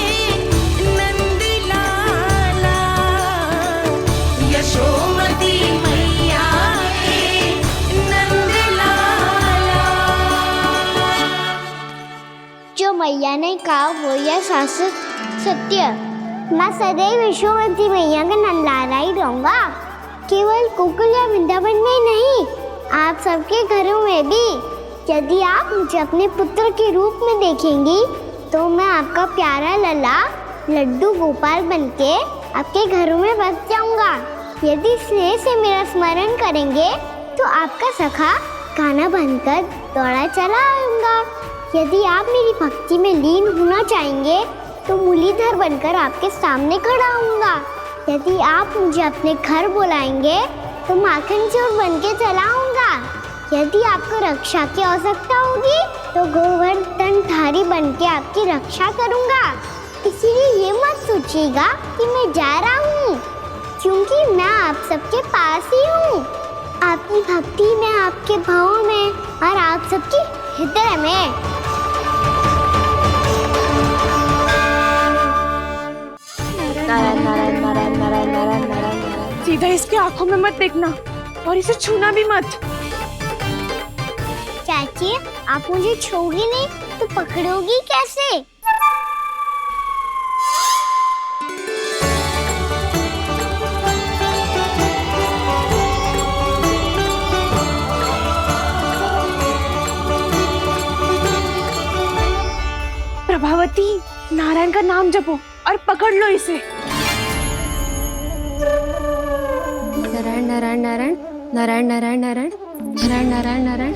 Speaker 12: नंदलाला, यशोमती मैया के नंदलाला।
Speaker 1: जो मैया ने कहा वो यह शाश्वत सत्य। मैं सदैव यशोमती मैया का नंदलाला ही रहूंगा, केवल गोकुल या वृंदावन में नहीं, आप सबके घरों में भी। यदि आप मुझे अपने पुत्र के रूप में देखेंगी तो मैं आपका प्यारा लल्ला लड्डू गोपाल बनके आपके घरों में बस जाऊंगा। यदि स्नेह से मेरा स्मरण करेंगे तो आपका सखा गाना बनकर दौड़ा चला आऊंगा। यदि आप मेरी भक्ति में लीन होना चाहेंगे तो मुरलीधर बनकर आपके सामने खड़ा होऊंगा। यदि आप मुझे अपने घर बुलाएंगे
Speaker 6: तो माखन चोर बन के चला आऊंगा। यदि आपको रक्षा की आवश्यकता होगी तो गोवर्धनधारी बन के आपकी रक्षा करूंगा। इसीलिए ये मत सोचिएगा कि मैं जा रहा हूँ, क्योंकि मैं आप सबके पास ही हूँ। आपकी भक्ति में, आपके भावों में और आप सबके हृदय में।
Speaker 1: नारायण नारायण नारायण नारायण नारायण नारायण।
Speaker 11: सीधा इसके आंखों में मत देखना और इसे छूना भी मत।
Speaker 6: चाची, आप मुझे छोड़ोगी नहीं तो पकड़ोगी कैसे?
Speaker 11: प्रभावती, नारायण का नाम जपो और पकड़ लो इसे।
Speaker 4: नारायण नारायण नारायण नारायण नारायण नारायण नारायण नारायण नारायण।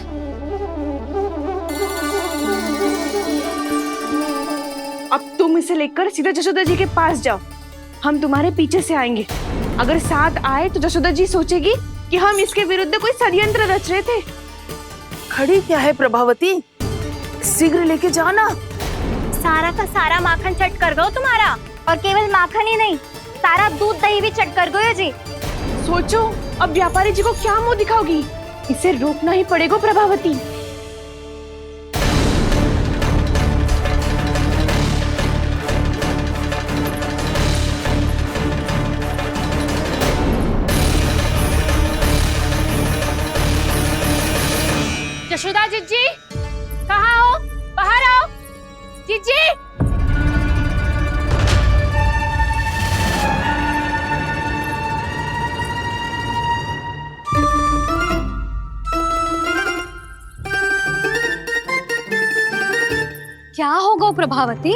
Speaker 11: अब तुम इसे लेकर सीधा जशोदा जी के पास जाओ, हम तुम्हारे पीछे से आएंगे। अगर साथ आए तो जशोदा जी सोचेगी कि हम इसके विरुद्ध कोई षड्यंत्र रच रहे थे।
Speaker 10: खड़ी क्या है प्रभावती, शीघ्र लेके जाना।
Speaker 1: सारा का सारा माखन चट कर गयो तुम्हारा, और केवल माखन ही नहीं, सारा दूध दही भी चट कर गयो जी।
Speaker 11: सोचो अब व्यापारी जी को क्या मुंह दिखाओगी। इसे रोकना ही पड़ेगा प्रभावती।
Speaker 7: जशोदा जीजी, कहाँ हो? बाहर आओ जीजी।
Speaker 4: क्या होगा प्रभावती?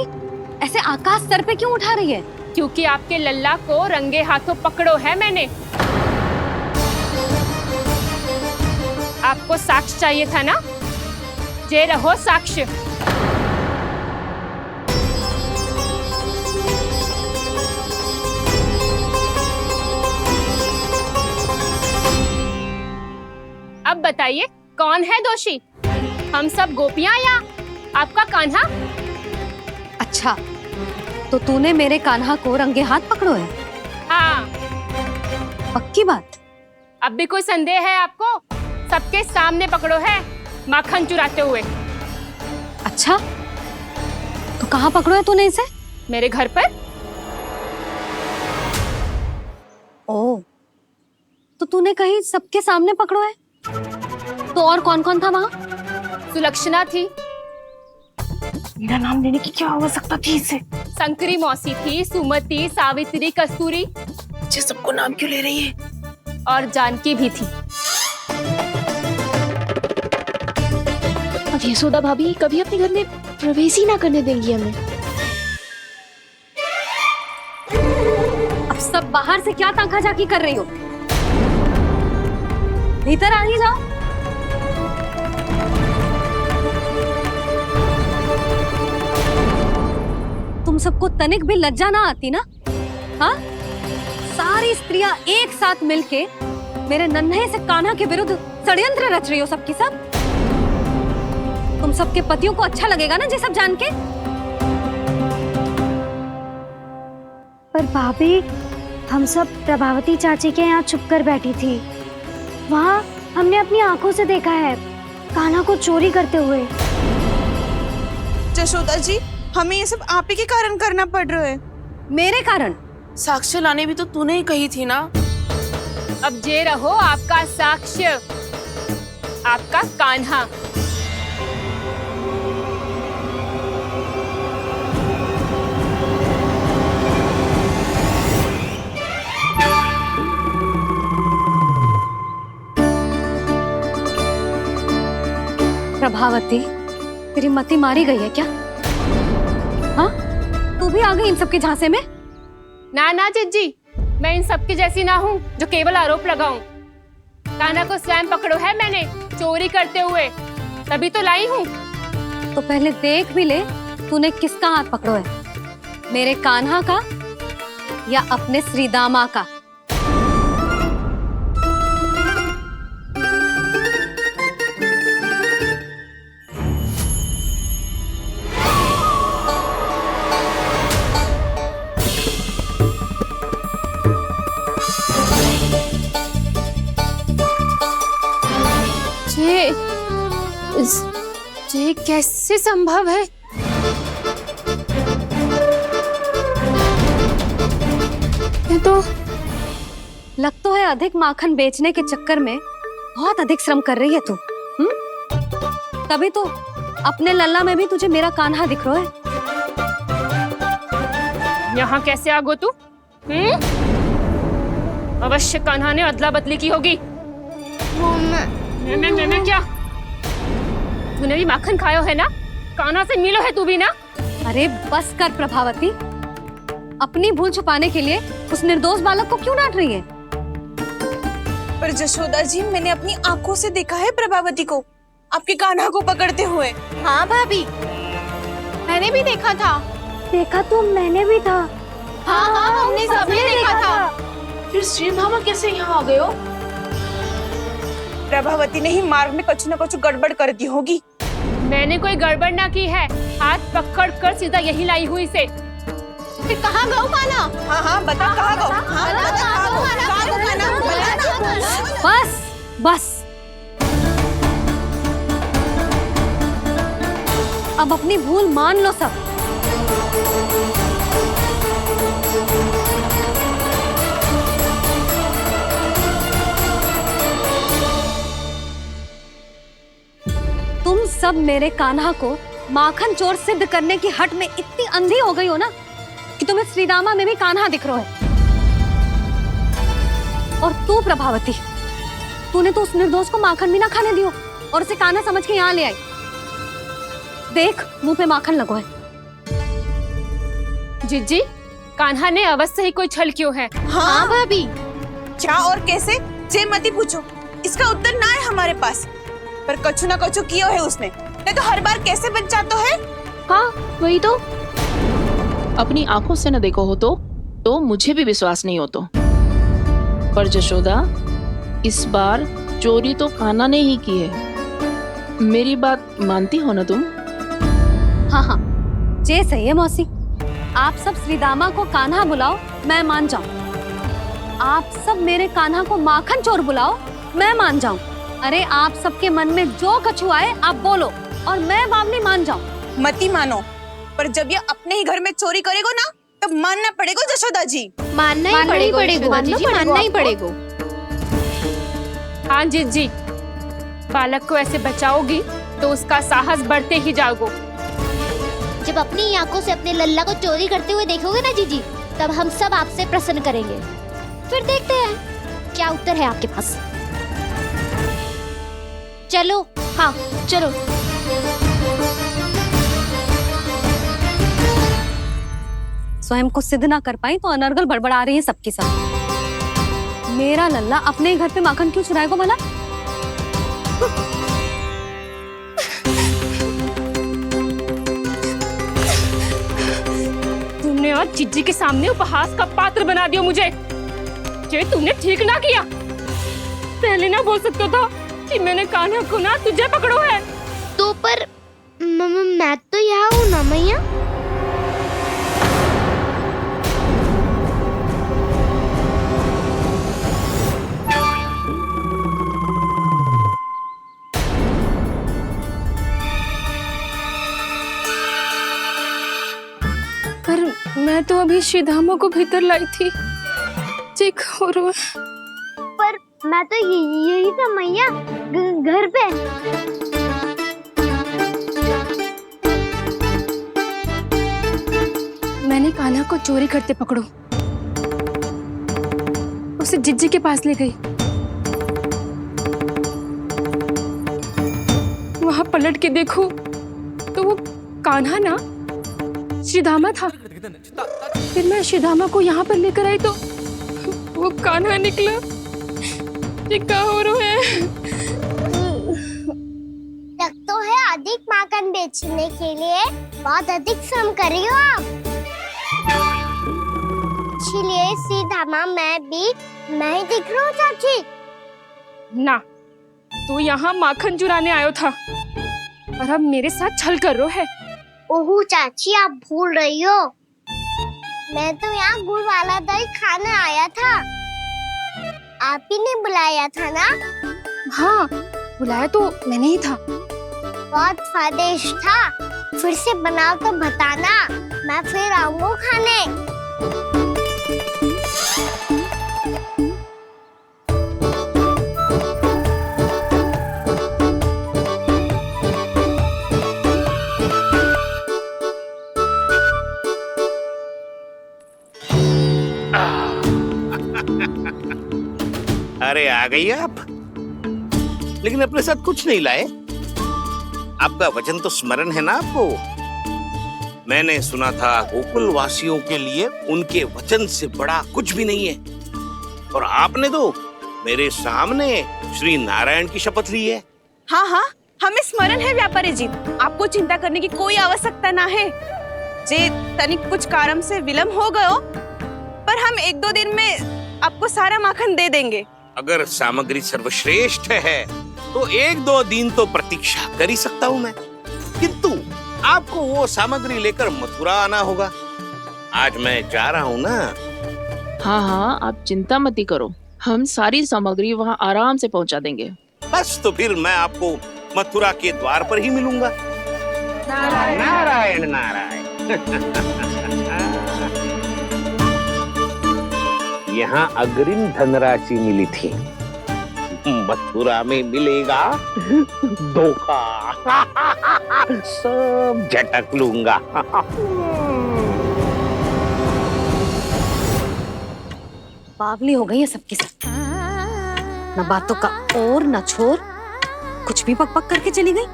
Speaker 4: ऐसे आकाश सर पे क्यों उठा रही है?
Speaker 7: क्योंकि आपके लल्ला को रंगे हाथों पकड़ो है मैंने। आपको साक्ष्य चाहिए था ना? जे रहो साक्ष्य। अब बताइए कौन है दोषी, हम सब गोपियां या आपका कान्हा?
Speaker 4: अच्छा, तो तूने मेरे कान्हा को रंगे हाथ पकड़ो है?
Speaker 7: हाँ।
Speaker 4: पक्की बात?
Speaker 7: अब भी कोई संदेह है आपको? सबके सामने पकड़ो है माखन चुराते हुए।
Speaker 4: अच्छा, तो कहाँ पकड़ो है तूने इसे?
Speaker 7: मेरे घर पर।
Speaker 4: ओ, तो तूने कहीं सबके सामने पकड़ो है? तो और कौन कौन था वहाँ?
Speaker 7: सुलक्षणा थी।
Speaker 11: मेरा नाम लेने की क्या आवश्यकता थी इसे?
Speaker 7: शंकरी मौसी थी, सुमति, सावित्री, कस्तूरी।
Speaker 10: ये सबको नाम क्यों ले रही है?
Speaker 7: और जानकी भी थी।
Speaker 10: अब यशोदा भाभी कभी अपने घर में प्रवेश ही ना करने देंगी हमें।
Speaker 4: अब सब बाहर से क्या ताका झाकी कर रही हो? भीतर आ ही जाओ। तुम सबको तनिक भी लज्जा ना आती ना? हाँ? सारी स्त्रियां एक साथ मिलके मेरे नन्हे से कान्हा के विरुद्ध षड्यंत्र रच रही हो सबकी सब। तुम सबके पतियों को अच्छा लगेगा ना ये सब जान के?
Speaker 1: पर भाभी, हम सब प्रभावती चाची के यहाँ छुप कर बैठी थी। वहाँ हमने अपनी आंखों से देखा है कान्हा को चोरी करते हुए।
Speaker 11: जशोदा जी, हमें ये सब आप ही के कारण करना पड़ रहा है।
Speaker 4: मेरे कारण?
Speaker 10: साक्ष्य लाने भी तो तूने ही कही थी ना।
Speaker 7: अब जे रहो आपका साक्ष्य, आपका कान्हा।
Speaker 4: प्रभावती, तेरी मति मारी गई है क्या? हाँ? तू भी आ गई इन सबके झांसे में?
Speaker 7: ना ना जिज्जी, मैं इन सबकी जैसी ना हूँ जो केवल आरोप लगाऊं। कान्हा को स्वयं पकड़ो है मैंने चोरी करते हुए, तभी तो लाई हूँ।
Speaker 4: तो पहले देख भी ले तूने किसका हाथ पकड़ो है, मेरे कान्हा का या अपने श्रीदामा का?
Speaker 7: ये कैसे संभव है? ये तो
Speaker 4: लग तो है अधिक माखन बेचने के चक्कर में बहुत अधिक श्रम कर रही है तू। तभी तो अपने लल्ला में भी तुझे मेरा कान्हा दिख रहा है।
Speaker 7: यहाँ कैसे आ गो तू? अवश्य कान्हा ने अदला बदली की होगी। मैं क्या? तूने भी माखन खायो है ना? कान्हा से मिलो है तू भी ना?
Speaker 4: अरे बस कर प्रभावती, अपनी भूल छुपाने के लिए उस निर्दोष बालक को क्यों डांट रही है?
Speaker 11: पर जशोदा जी, मैंने अपनी आंखों से देखा है प्रभावती को आपके कान्हा को पकड़ते हुए। हाँ भाभी, मैंने भी देखा था।
Speaker 1: देखा तो मैंने भी था।
Speaker 11: हाँ हाँ, हमने सबने देखा था। फिर श्रीधामा कैसे यहाँ आ गए हो? प्रभावती ने ही मार्ग में कुछ न कुछ गड़बड़ कर दी होगी।
Speaker 7: मैंने कोई गड़बड़ ना की है, हाथ पकड़ कर सीधा यही लाई हुई से।
Speaker 11: फिर कहाँ गौ कान्हा? हाँ हाँ, बता कहाँ गौ? हाँ बता कहाँ गौ?
Speaker 4: बस बस, अब अपनी भूल मान लो सब। तुम सब मेरे कान्हा को माखन चोर सिद्ध करने की हट में इतनी अंधी हो गई हो ना कि तुम्हें श्रीदामा में भी कान्हा दिख रहा है। और तू प्रभावती, तूने तो उस निर्दोष को माखन भी ना खाने दियो और उसे कान्हा समझ के यहाँ ले आई। देख, मुंह पे माखन लगो है।
Speaker 7: जिज्जी, कान्हा ने अवश्य ही कोई छल क्यों है।
Speaker 11: हाँ भाभी, क्या और कैसे? जे मती पूछो, इसका उत्तर ना है हमारे पास। पर कछु ना कछु किया है उसने, नहीं तो हर बार कैसे बच जाता है।
Speaker 10: हाँ वही तो, अपनी आंखों से न देखो हो तो मुझे भी विश्वास नहीं हो तो। पर जशोदा, इस बार चोरी तो कान्हा ने ही की है। मेरी बात मानती हो ना तुम?
Speaker 4: हाँ हाँ, जे सही है मौसी। आप सब श्रीदामा को कान्हा बुलाओ, मैं मान जाऊं। आप सब मेरे कान्हा को माखन चोर बुलाओ, मैं मान जाऊं। अरे आप सबके मन में जो कछु आए आप बोलो और मैं बावली मान जाऊं।
Speaker 11: मती मानो, पर जब ये अपने ही घर में चोरी करेगो ना, तब मानना पड़ेगा जशोदा जी।
Speaker 7: मानना ही पड़ेगा जी, मानना ही पड़ेगा। हाँ जिज्जी, बालक को ऐसे बचाओगी तो उसका साहस बढ़ते ही जाओगे।
Speaker 1: जब अपनी आंखों से अपने लल्ला को चोरी करते हुए देखोगे ना जीजी, तब हम सब आपसे प्रसन्न करेंगे। फिर देखते हैं क्या उत्तर है आपके पास। चलो, हाँ चलो।
Speaker 4: स्वयं को सिद्ध ना कर पाई तो अनर्गल बड़बड़ा रही है सबकी सब। मेरा लल्ला अपने घर पे माखन क्यों चुराएगा भला?
Speaker 7: तुमने आज जिज्जी के सामने उपहास का पात्र बना दिया मुझे। ये तुमने ठीक ना किया। पहले ना बोल सकता था कि मैंने कान्हा को ना तुझे पकड़ो है।
Speaker 1: तो पर मैं तो यहाँ हूँ ना मैया।
Speaker 7: पर मैं तो अभी श्रीधामा को भीतर लाई थी। चेक हो रहा।
Speaker 1: पर मैं तो यही था मैया, घर पे।
Speaker 7: मैंने कान्हा को चोरी करते पकड़ो, उसे जिज्जी के पास ले गई। वहां पलट के देखो तो वो कान्हा ना श्रीधामा था। फिर मैं श्रीधामा को यहाँ पर लेकर आई तो वो कान्हा निकला। ये क्या हो रहा है?
Speaker 1: लग तो है अधिक माखन बेचने के लिए बहुत अधिक श्रम कर रही हो आप। इसलिए श्रीधामा मैं ही दिख रहा हूँ चाची।
Speaker 7: ना, तू यहाँ माखन चुराने आयो था और अब मेरे साथ छल कर रो है।
Speaker 1: ओह चाची, आप भूल रही हो, मैं तो यहाँ गुड़ वाला दही खाने आया था। आप ही ने बुलाया था ना?
Speaker 7: हाँ, बुलाया तो मैंने ही था।
Speaker 1: बहुत स्वादिष्ट था। फिर से बनाओ तो बताना, मैं फिर आऊंगा खाने।
Speaker 13: अरे आ गई आप, लेकिन अपने साथ कुछ नहीं लाए। आपका वचन तो स्मरण है ना आपको? मैंने सुना था गोकुल वासियों के लिए उनके वचन से बड़ा कुछ भी नहीं है, और आपने तो मेरे सामने श्री नारायण की शपथ ली है।
Speaker 11: हाँ हाँ, हमें स्मरण है व्यापारी जी, आपको चिंता करने की कोई आवश्यकता ना है। जे तनिक कुछ कारण से विलंब हो गयो, पर हम 1-2 दिन में आपको सारा माखन दे देंगे।
Speaker 13: अगर सामग्री सर्वश्रेष्ठ है तो 1-2 दिन तो प्रतीक्षा कर ही सकता हूँ मैं, किंतु आपको वो सामग्री लेकर मथुरा आना होगा। आज मैं जा रहा हूँ ना।
Speaker 10: हाँ हाँ, आप चिंता मत ही करो, हम सारी सामग्री वहाँ आराम से पहुँचा देंगे।
Speaker 13: बस तो फिर मैं आपको मथुरा के द्वार पर ही मिलूंगा। नारायण नारायण। यहाँ अग्रिम धनराशि मिली थी, मथुरा में मिलेगा धोखा। सब झटक लूंगा।
Speaker 4: बावली हो गई है सबकी सब, न बातों का और न छोर, कुछ भी पक पक करके चली गई।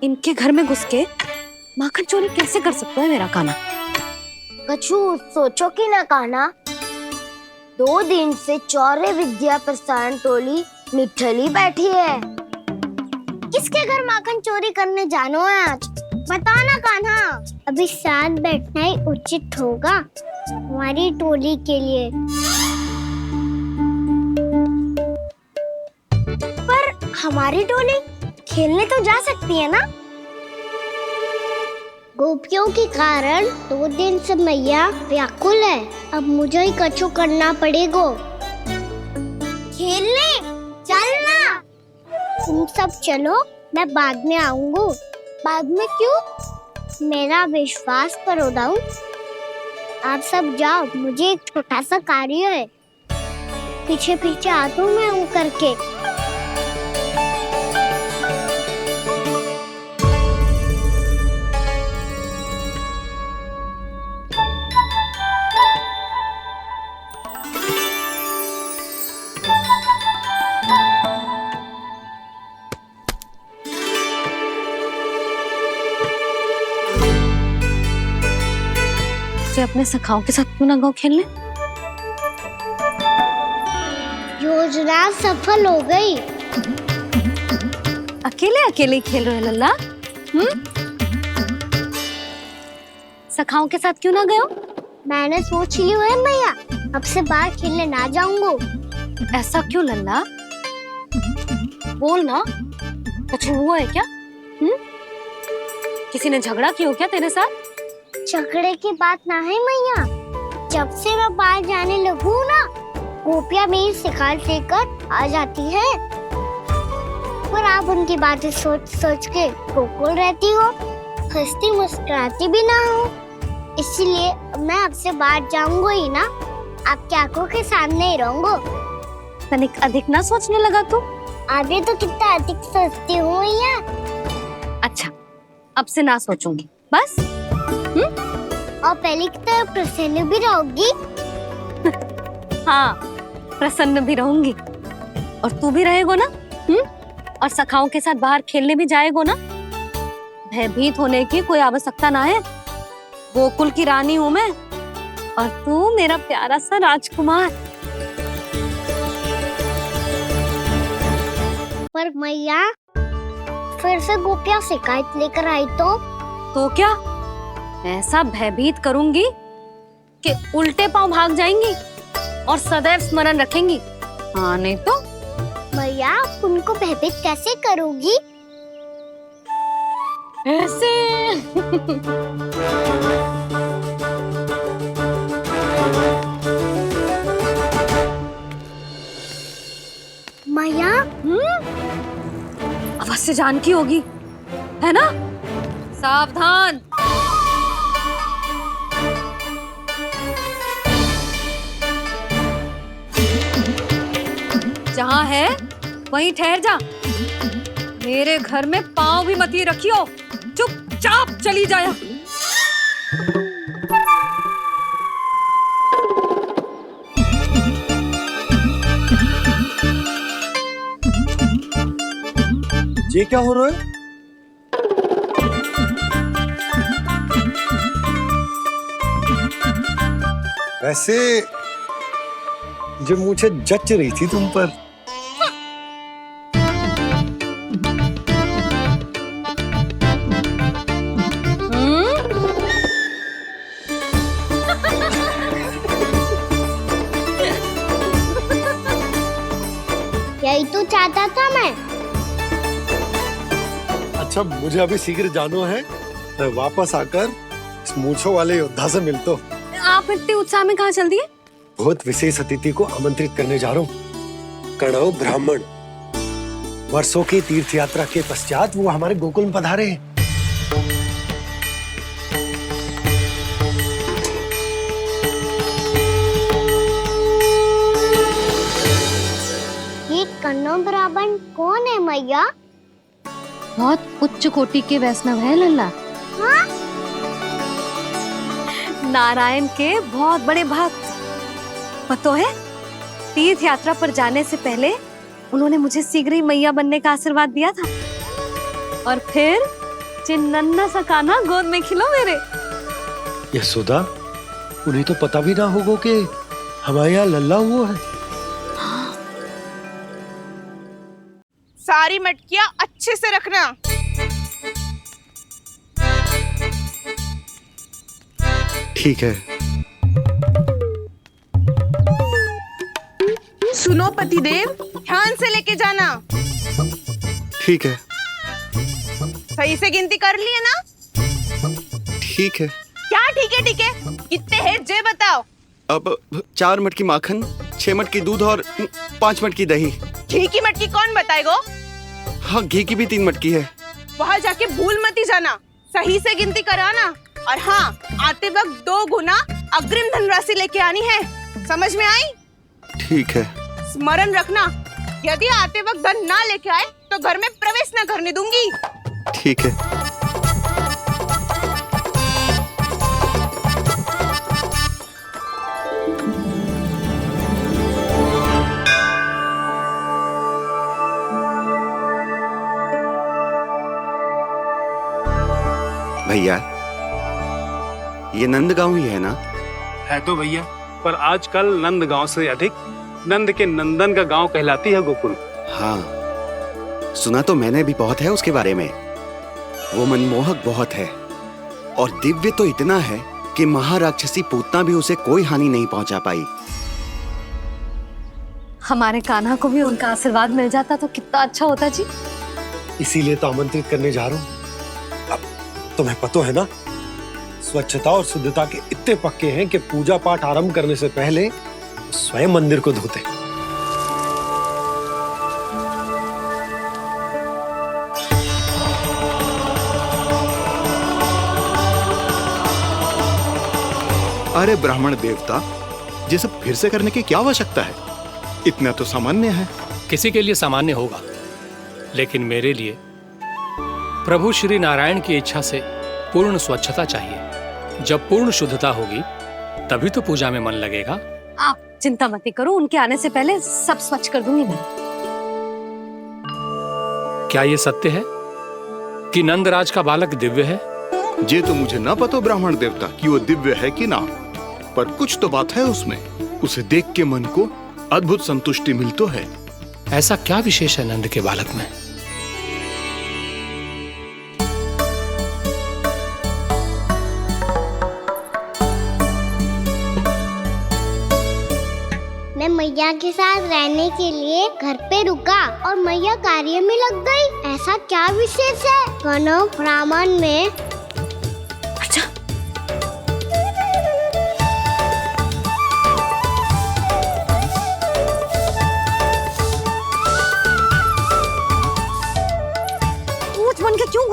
Speaker 4: इनके घर में घुस के माखन चोरी कैसे कर सकता है मेरा काना?
Speaker 1: कछु सोचो कि ना कान्हा, 2 दिन से चौर्य विद्या प्रसारण टोली निठली बैठी है। किसके घर माखन चोरी करने जानो है आज? बताना कान्हा। अभी साथ बैठना ही उचित होगा हमारी टोली के लिए। पर हमारी टोली खेलने तो जा सकती है ना? गोपियों के कारण 2 दिन से मैया व्याकुल है। अब मुझे ही कछु करना पड़ेगा। खेलने चलना। तुम सब चलो, मैं बाद में आऊंगा। बाद में क्यों? मेरा विश्वास करो दाऊ। आप सब जाओ, मुझे एक छोटा सा कार्य है। पीछे पीछे आता हूँ मैं करके।
Speaker 4: अपने सखाओं के साथ क्यों ना गाँव खेलने?
Speaker 1: योजना सफल हो गई।
Speaker 4: अकेले अकेले खेल रहे लल्ला? सखाओं के साथ क्यों ना गए?
Speaker 1: मैंने सोच लिया है मैया, अब से बाहर खेलने ना जाऊंगा।
Speaker 4: ऐसा क्यों लल्ला? बोल ना, कुछ हुआ है क्या? किसी ने झगड़ा किया क्या तेरे साथ?
Speaker 1: झगड़े की बात ना है मैया, जब से मैं बाहर जाने लगू ना, गोपियां मेरी शिकायत लेकर आ जाती है। पर आप उनकी बातें सोच सोच के गोकुल रहती हो, हंसती मुस्कुराती भी ना हो। इसलिए मैं आपसे बाहर जाऊंगा ही ना, आपकी आंखों के सामने ही रहूंगा।
Speaker 4: तनिक अधिक ना सोचने लगा तू?
Speaker 1: आगे तो कितना अधिक सोचती हूँ मैया।
Speaker 4: अच्छा, अब से ना सोचूंगी बस।
Speaker 1: और पहले की तरह प्रसन्न भी रहोगी?
Speaker 4: हाँ, प्रसन्न भी रहूंगी। और तू भी रहेगा ना? और सखाओं के साथ बाहर खेलने भी जाएगा ना? भयभीत होने की कोई आवश्यकता ना है। गोकुल की रानी हूँ मैं, और तू मेरा प्यारा सा राजकुमार।
Speaker 1: पर मैया, फिर से गोपियां शिकायत लेकर आई तो
Speaker 4: क्या? ऐसा भयभीत करूंगी कि उल्टे पांव भाग जाएंगी और सदैव स्मरण रखेंगी। हाँ नहीं तो?
Speaker 1: मैया, उनको भयभीत कैसे करोगी?
Speaker 4: ऐसे।
Speaker 1: मैया,
Speaker 4: अब अवश्य जानकी होगी, है ना? सावधान। जहां है वहीं ठहर जा। मेरे घर में पांव भी मत ही रखियो, चुपचाप चली जाया।
Speaker 9: ये क्या हो रहा है? वैसे जो मुझे जच रही थी तुम पर।
Speaker 6: यही तो चाहता था मैं।
Speaker 9: अच्छा, मुझे अभी शीघ्र जाना है। मैं वापस आकर इस मूंछों वाले योद्धा से मिलता हूँ।
Speaker 4: आप इतने उत्साह में कहाँ चल दिए?
Speaker 9: बहुत विशेष अतिथि को आमंत्रित करने जा रहा हूँ। कणव ब्राह्मण। वर्षों की तीर्थ यात्रा के पश्चात वो हमारे गोकुल में पधारे हैं।
Speaker 6: ये कन्नौ ब्राह्मण कौन है मैया?
Speaker 4: बहुत उच्च कोटि के वैष्णव है लल्ला।
Speaker 6: हाँ?
Speaker 4: नारायण के बहुत बड़े भक्त। पता है, तीर्थ यात्रा पर जाने से पहले उन्होंने मुझे शीघ्र ही मैया बनने का आशीर्वाद दिया था। और फिर चिन्नन्ना सा कान्हा गोद में खिलो मेरे।
Speaker 9: यशोदा, उन्हें तो पता भी ना होगा कि हमारे यहाँ लल्ला हुआ है।
Speaker 11: सारी मटकियां अच्छे से रखना।
Speaker 5: ठीक है।
Speaker 11: सुनो पतिदेव, ध्यान से लेके जाना।
Speaker 5: ठीक है।
Speaker 11: सही से गिनती कर लिए ना?
Speaker 5: ठीक है।
Speaker 11: क्या ठीक है ठीक है? कितने है जे बताओ।
Speaker 5: अब 4 मटकी माखन, 6 मटकी दूध और 5 मटकी दही।
Speaker 11: घी की मटकी कौन बताएगो?
Speaker 5: हाँ, घी की भी 3 मटकी है।
Speaker 11: वहाँ जाके भूल मत ही जाना, सही से गिनती कराना। और हाँ, आते वक्त 2 गुना अग्रिम धनराशि लेके आनी है। समझ में आई?
Speaker 5: ठीक है।
Speaker 11: स्मरण रखना, यदि आते वक्त धन ना लेके आए तो घर में प्रवेश न करने दूंगी।
Speaker 5: ठीक है। भैया, ये नंदगांव ही है ना?
Speaker 14: है तो भैया, पर आजकल नंदगांव से अधिक नंद के नंदन का गांव कहलाती है गोकुल।
Speaker 5: हाँ, सुना तो मैंने भी बहुत है उसके बारे में। वो मनमोहक बहुत है और दिव्य तो इतना है कि महाराक्षसी पूतना भी उसे कोई हानि नहीं पहुंचा पाई।
Speaker 4: हमारे कान्हा को भी उनका आशीर्वाद मिल जाता तो कितना अच्छा होता जी।
Speaker 9: इसीलिए तो आमंत्रित करने जा रहा हूँ। अब तुम्हें पता है ना, स्वच्छता और शुद्धता के इतने पक्के हैं कि पूजा पाठ आरंभ करने से पहले स्वयं मंदिर को धोते।
Speaker 5: अरे ब्राह्मण देवता, ये सब फिर से करने की क्या आवश्यकता है? इतना तो सामान्य है।
Speaker 8: किसी के लिए सामान्य होगा, लेकिन मेरे लिए प्रभु श्री नारायण की इच्छा से पूर्ण स्वच्छता चाहिए। जब पूर्ण शुद्धता होगी तभी तो पूजा में मन लगेगा।
Speaker 4: आप चिंता मत करो, उनके आने से पहले सब स्वच्छ कर दूंगी मैं।
Speaker 8: क्या ये सत्य है कि नंदराज का बालक दिव्य है?
Speaker 5: ये तो मुझे ना पता ब्राह्मण देवता कि वो दिव्य है कि ना, पर कुछ तो बात है उसमें। उसे देख के मन को अद्भुत संतुष्टि मिलती है।
Speaker 8: ऐसा क्या विशेष है नंद के बालक में?
Speaker 6: मैं मैया के साथ रहने के लिए घर पे रुका और मैया कार्य में लग गई। ऐसा क्या विशेष है कन्नौ ब्राह्मण में?
Speaker 4: अच्छा,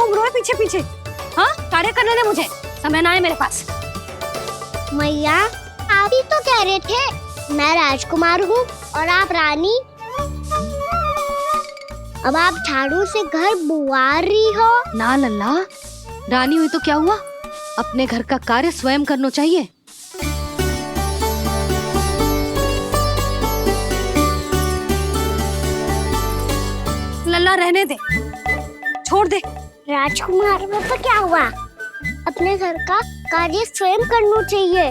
Speaker 4: घूम रहे हो पीछे पीछे? हाँ, कार्य करने दे मुझे, समय ना है मेरे पास।
Speaker 6: मैया आप ही तो कह रहे थे मैं राजकुमार हूँ और आप रानी। अब आप झाड़ू से घर बुआ रही हो।
Speaker 4: ना लल्ला, रानी हुई तो क्या हुआ, अपने घर का कार्य स्वयं करना चाहिए। लल्ला रहने दे, छोड़ दे।
Speaker 6: राजकुमार में तो क्या हुआ, अपने घर का कार्य स्वयं करना चाहिए।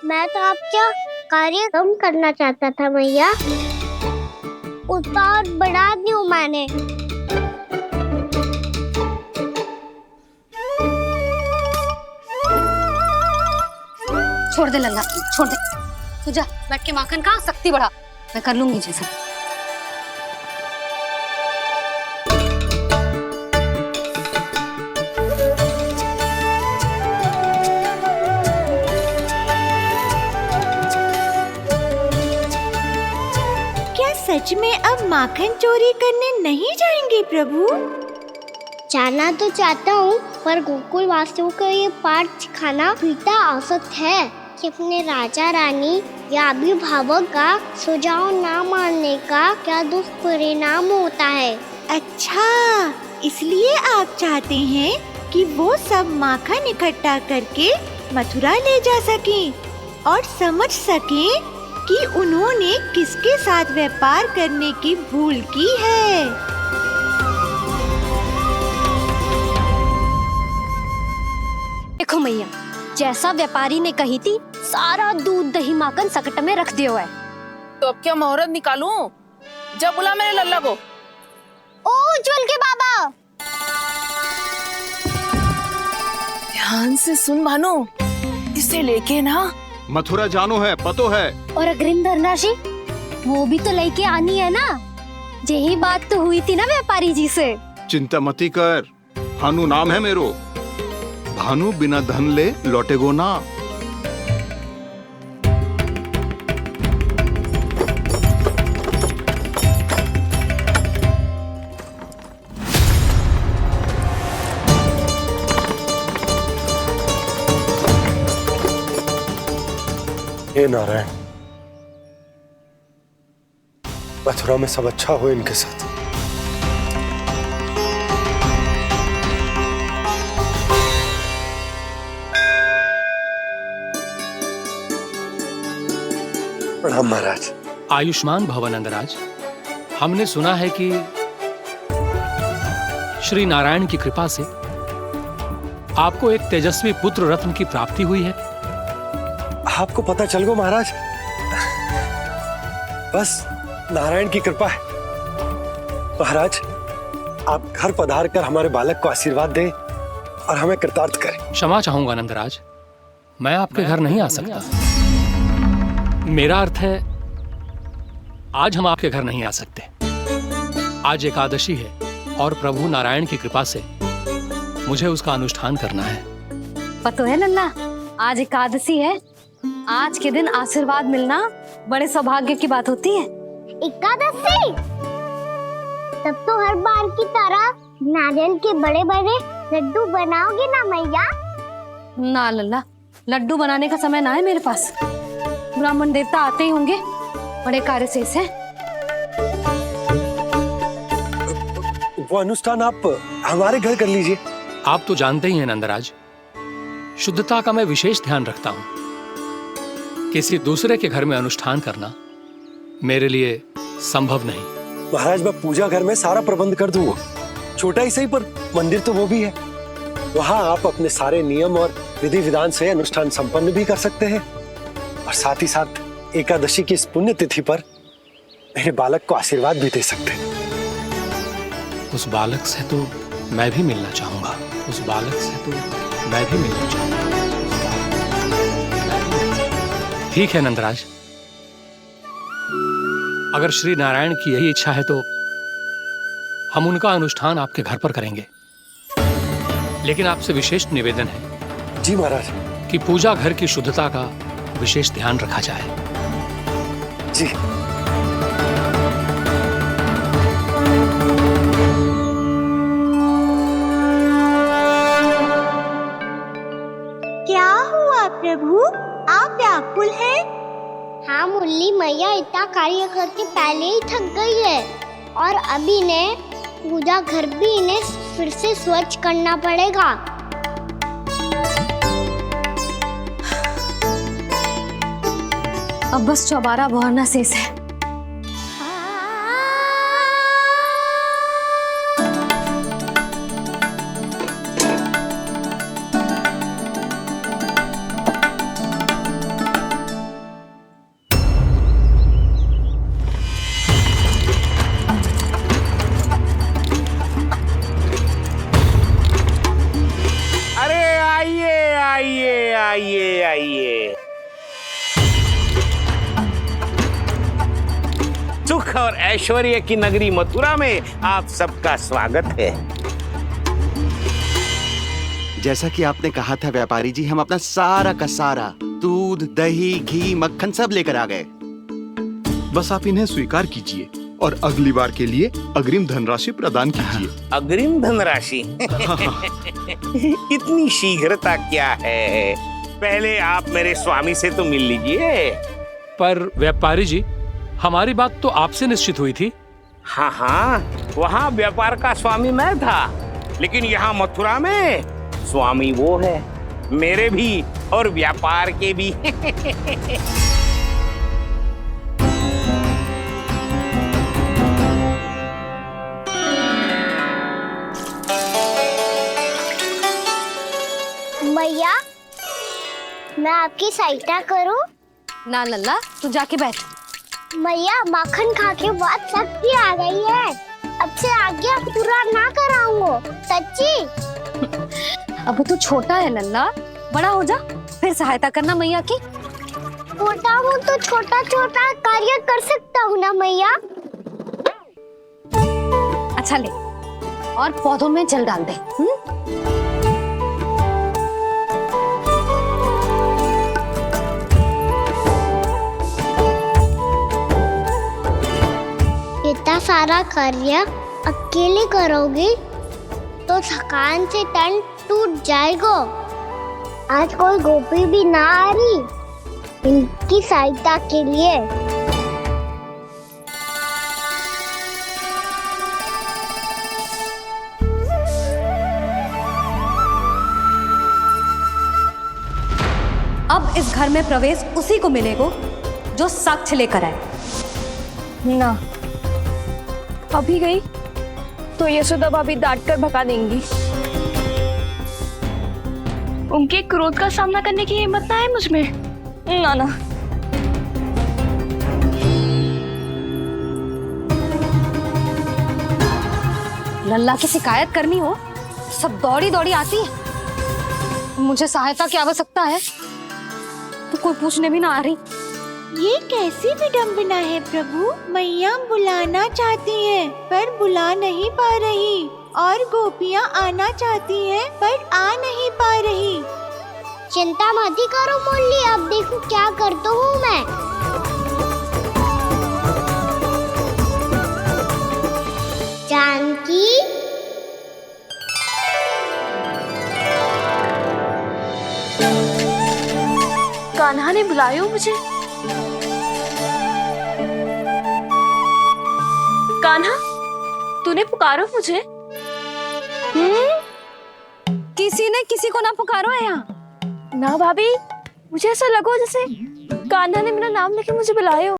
Speaker 6: मैं तो आपका कार्य कम करना चाहता था मैया, उतना और बढ़ा दूं मैंने।
Speaker 4: छोड़ दे लल्ला, छोड़ दे। तू जा बैठ के माखन खा, शक्ति बढ़ा, मैं कर लूंगी जैसा।
Speaker 12: क्या सच में अब माखन चोरी करने नहीं जाएंगे प्रभु?
Speaker 6: जाना तो चाहता हूँ, पर गोकुल वासियों को ये पाठ सिखाना पिता आवश्यक है कि अपने राजा रानी या अभिभावक का सुझाव ना मानने का क्या दुष्परिणाम होता है।
Speaker 12: अच्छा, इसलिए आप चाहते हैं कि वो सब माखन इकट्ठा करके मथुरा ले जा सकें और समझ सकें कि उन्होंने किसके साथ व्यापार करने की भूल की है।
Speaker 4: देखो मैया, जैसा व्यापारी ने कही थी, सारा दूध दही माखन सकट में रख दिया है।
Speaker 10: तो अब क्या मुहूर्त निकालूं? जब बुला मेरे लल्ला को।
Speaker 6: ओ उज्जवल के बाबा,
Speaker 10: ध्यान से सुन भानु, इसे लेके ना
Speaker 5: मथुरा जानो है, पतो है।
Speaker 4: और अग्रिम धनराशि वो भी तो लेके आनी है ना, यही बात तो हुई थी ना व्यापारी जी से।
Speaker 5: चिंता मती कर, भानु नाम है मेरो। भानु बिना धन ले लौटेगो ना।
Speaker 9: हे नारायण, मथुरा में सब अच्छा हो इनके साथ। प्रणाम महाराज।
Speaker 8: आयुष्मान भव नंदराज। हमने सुना है कि श्री नारायण की कृपा से आपको एक तेजस्वी पुत्र रत्न की प्राप्ति हुई है।
Speaker 9: आपको पता चल गो महाराज, बस नारायण की कृपा है। महाराज, आप घर पधार कर हमारे बालक को आशीर्वाद दें और हमें कृतार्थ करें।
Speaker 8: क्षमा चाहूंगा नंदराज, मैं आपके घर नहीं आ सकता। मेरा अर्थ है, आज हम आपके घर नहीं आ सकते। आज एकादशी है और प्रभु नारायण की कृपा से मुझे उसका अनुष्ठान करना है।
Speaker 4: पता है लल्ला, आज एकादशी है। आज के दिन आशीर्वाद मिलना बड़े सौभाग्य की बात होती है।
Speaker 6: एकादशी, तब तो हर बार की तरह नारियल के बड़े बड़े लड्डू बनाओगे ना मैया?
Speaker 4: ना लल्ला, लड्डू बनाने का समय ना है मेरे पास। ब्राह्मण देवता आते ही होंगे, बड़े कार्य शेष है।
Speaker 9: वो अनुष्ठान आप हमारे घर कर लीजिए।
Speaker 8: आप तो जानते ही हैं नंदराज, शुद्धता का मैं विशेष ध्यान रखता हूं। किसी दूसरे के घर में अनुष्ठान करना मेरे लिए संभव नहीं।
Speaker 9: महाराज, मैं पूजा घर में सारा प्रबंध कर दूंगा। छोटा ही सही, पर मंदिर तो वो भी है। वहां आप अपने सारे नियम और विधि विधान से अनुष्ठान संपन्न भी कर सकते हैं और साथ ही साथ एकादशी की इस पुण्य तिथि पर मेरे बालक को आशीर्वाद भी दे सकते हैं।
Speaker 8: उस बालक से तो मैं भी मिलना चाहूंगा। उस बालक से तो मैं भी मिलना चाहूंगा। ठीक है नंदराज, अगर श्री नारायण की यही इच्छा है तो हम उनका अनुष्ठान आपके घर पर करेंगे। लेकिन आपसे विशेष निवेदन है।
Speaker 9: जी महाराज।
Speaker 15: कि पूजा घर की शुद्धता का विशेष ध्यान रखा जाए।
Speaker 9: जी।
Speaker 12: क्या हुआ प्रभु, आप व्याकुल हैं?
Speaker 6: हाँ मुरली, मैया इतना कार्य करके पहले ही थक गई है और अभी ने पूजा घर भी इन्हें फिर से स्वच्छ करना पड़ेगा।
Speaker 4: अब बस चौबारा बहाना शेष है।
Speaker 13: अरे आइए आइए आइए आइए। सुख और ऐश्वर्य की नगरी मथुरा में आप सबका स्वागत है।
Speaker 5: जैसा कि आपने कहा था व्यापारी जी, हम अपना सारा का सारा दूध, दही, घी, मक्खन सब लेकर आ गए।
Speaker 16: बस आप इन्हें स्वीकार कीजिए और अगली बार के लिए अग्रिम धनराशि प्रदान कीजिए।
Speaker 13: अग्रिम धनराशि? इतनी शीघ्रता क्या है? पहले आप मेरे स्वामी से तो मिल लीजिए।
Speaker 15: पर व्यापारी जी, हमारी बात तो आपसे निश्चित हुई थी।
Speaker 13: हाँ हाँ, वहाँ व्यापार का स्वामी मैं था, लेकिन यहाँ मथुरा में स्वामी वो है, मेरे भी और व्यापार के भी।
Speaker 6: मैया, मैं आपकी सहायता करूं?
Speaker 4: ना लल्ला, तू जाके बैठ।
Speaker 6: मैया, माखन खा के बहुत शक्ति आ गई है। अब से आज्ञा पूरा ना कराऊंगा, सच्ची।
Speaker 4: अब तू छोटा है लल्ला, बड़ा हो जा फिर सहायता करना मैया की।
Speaker 6: छोटा हूँ तो छोटा छोटा कार्य कर सकता हूँ ना मैया।
Speaker 4: अच्छा ले, और पौधों में जल डाल दे।
Speaker 6: इतना सारा कार्य अकेले करोगी तो थकान से तन टूट जाएगा। आज कोई गोपी भी ना आ रही इनकी सहायता के लिए।
Speaker 4: अब इस घर में प्रवेश उसी को मिलेगा जो साक्ष्य लेकर आए।
Speaker 7: ना, अभी गई तो यशोदा भाभी डांट कर भगा देंगी। उनके क्रोध का सामना करने की हिम्मत ना है मुझ में। ना ना।
Speaker 4: लल्ला की शिकायत करनी हो सब दौड़ी दौड़ी आती है। मुझे सहायता की आवश्यकता है तो कोई पूछने भी ना आ रही।
Speaker 12: ये कैसी विडंबना है प्रभु, मैया बुलाना चाहती हैं पर बुला नहीं पा रही, और गोपियाँ आना चाहती हैं पर आ नहीं पा रही।
Speaker 6: चिंता मत ही करो मुरली, अब देखो क्या करता हूँ मैं। जानकी,
Speaker 7: कान्हा ने बुलाया मुझे। कान्हा, तूने पुकारो मुझे?
Speaker 4: किसी ने किसी को ना पुकारो है यहाँ।
Speaker 7: ना भाभी, मुझे ऐसा लगा जैसे कान्हा ने मेरा नाम लेके मुझे बुलाया हो।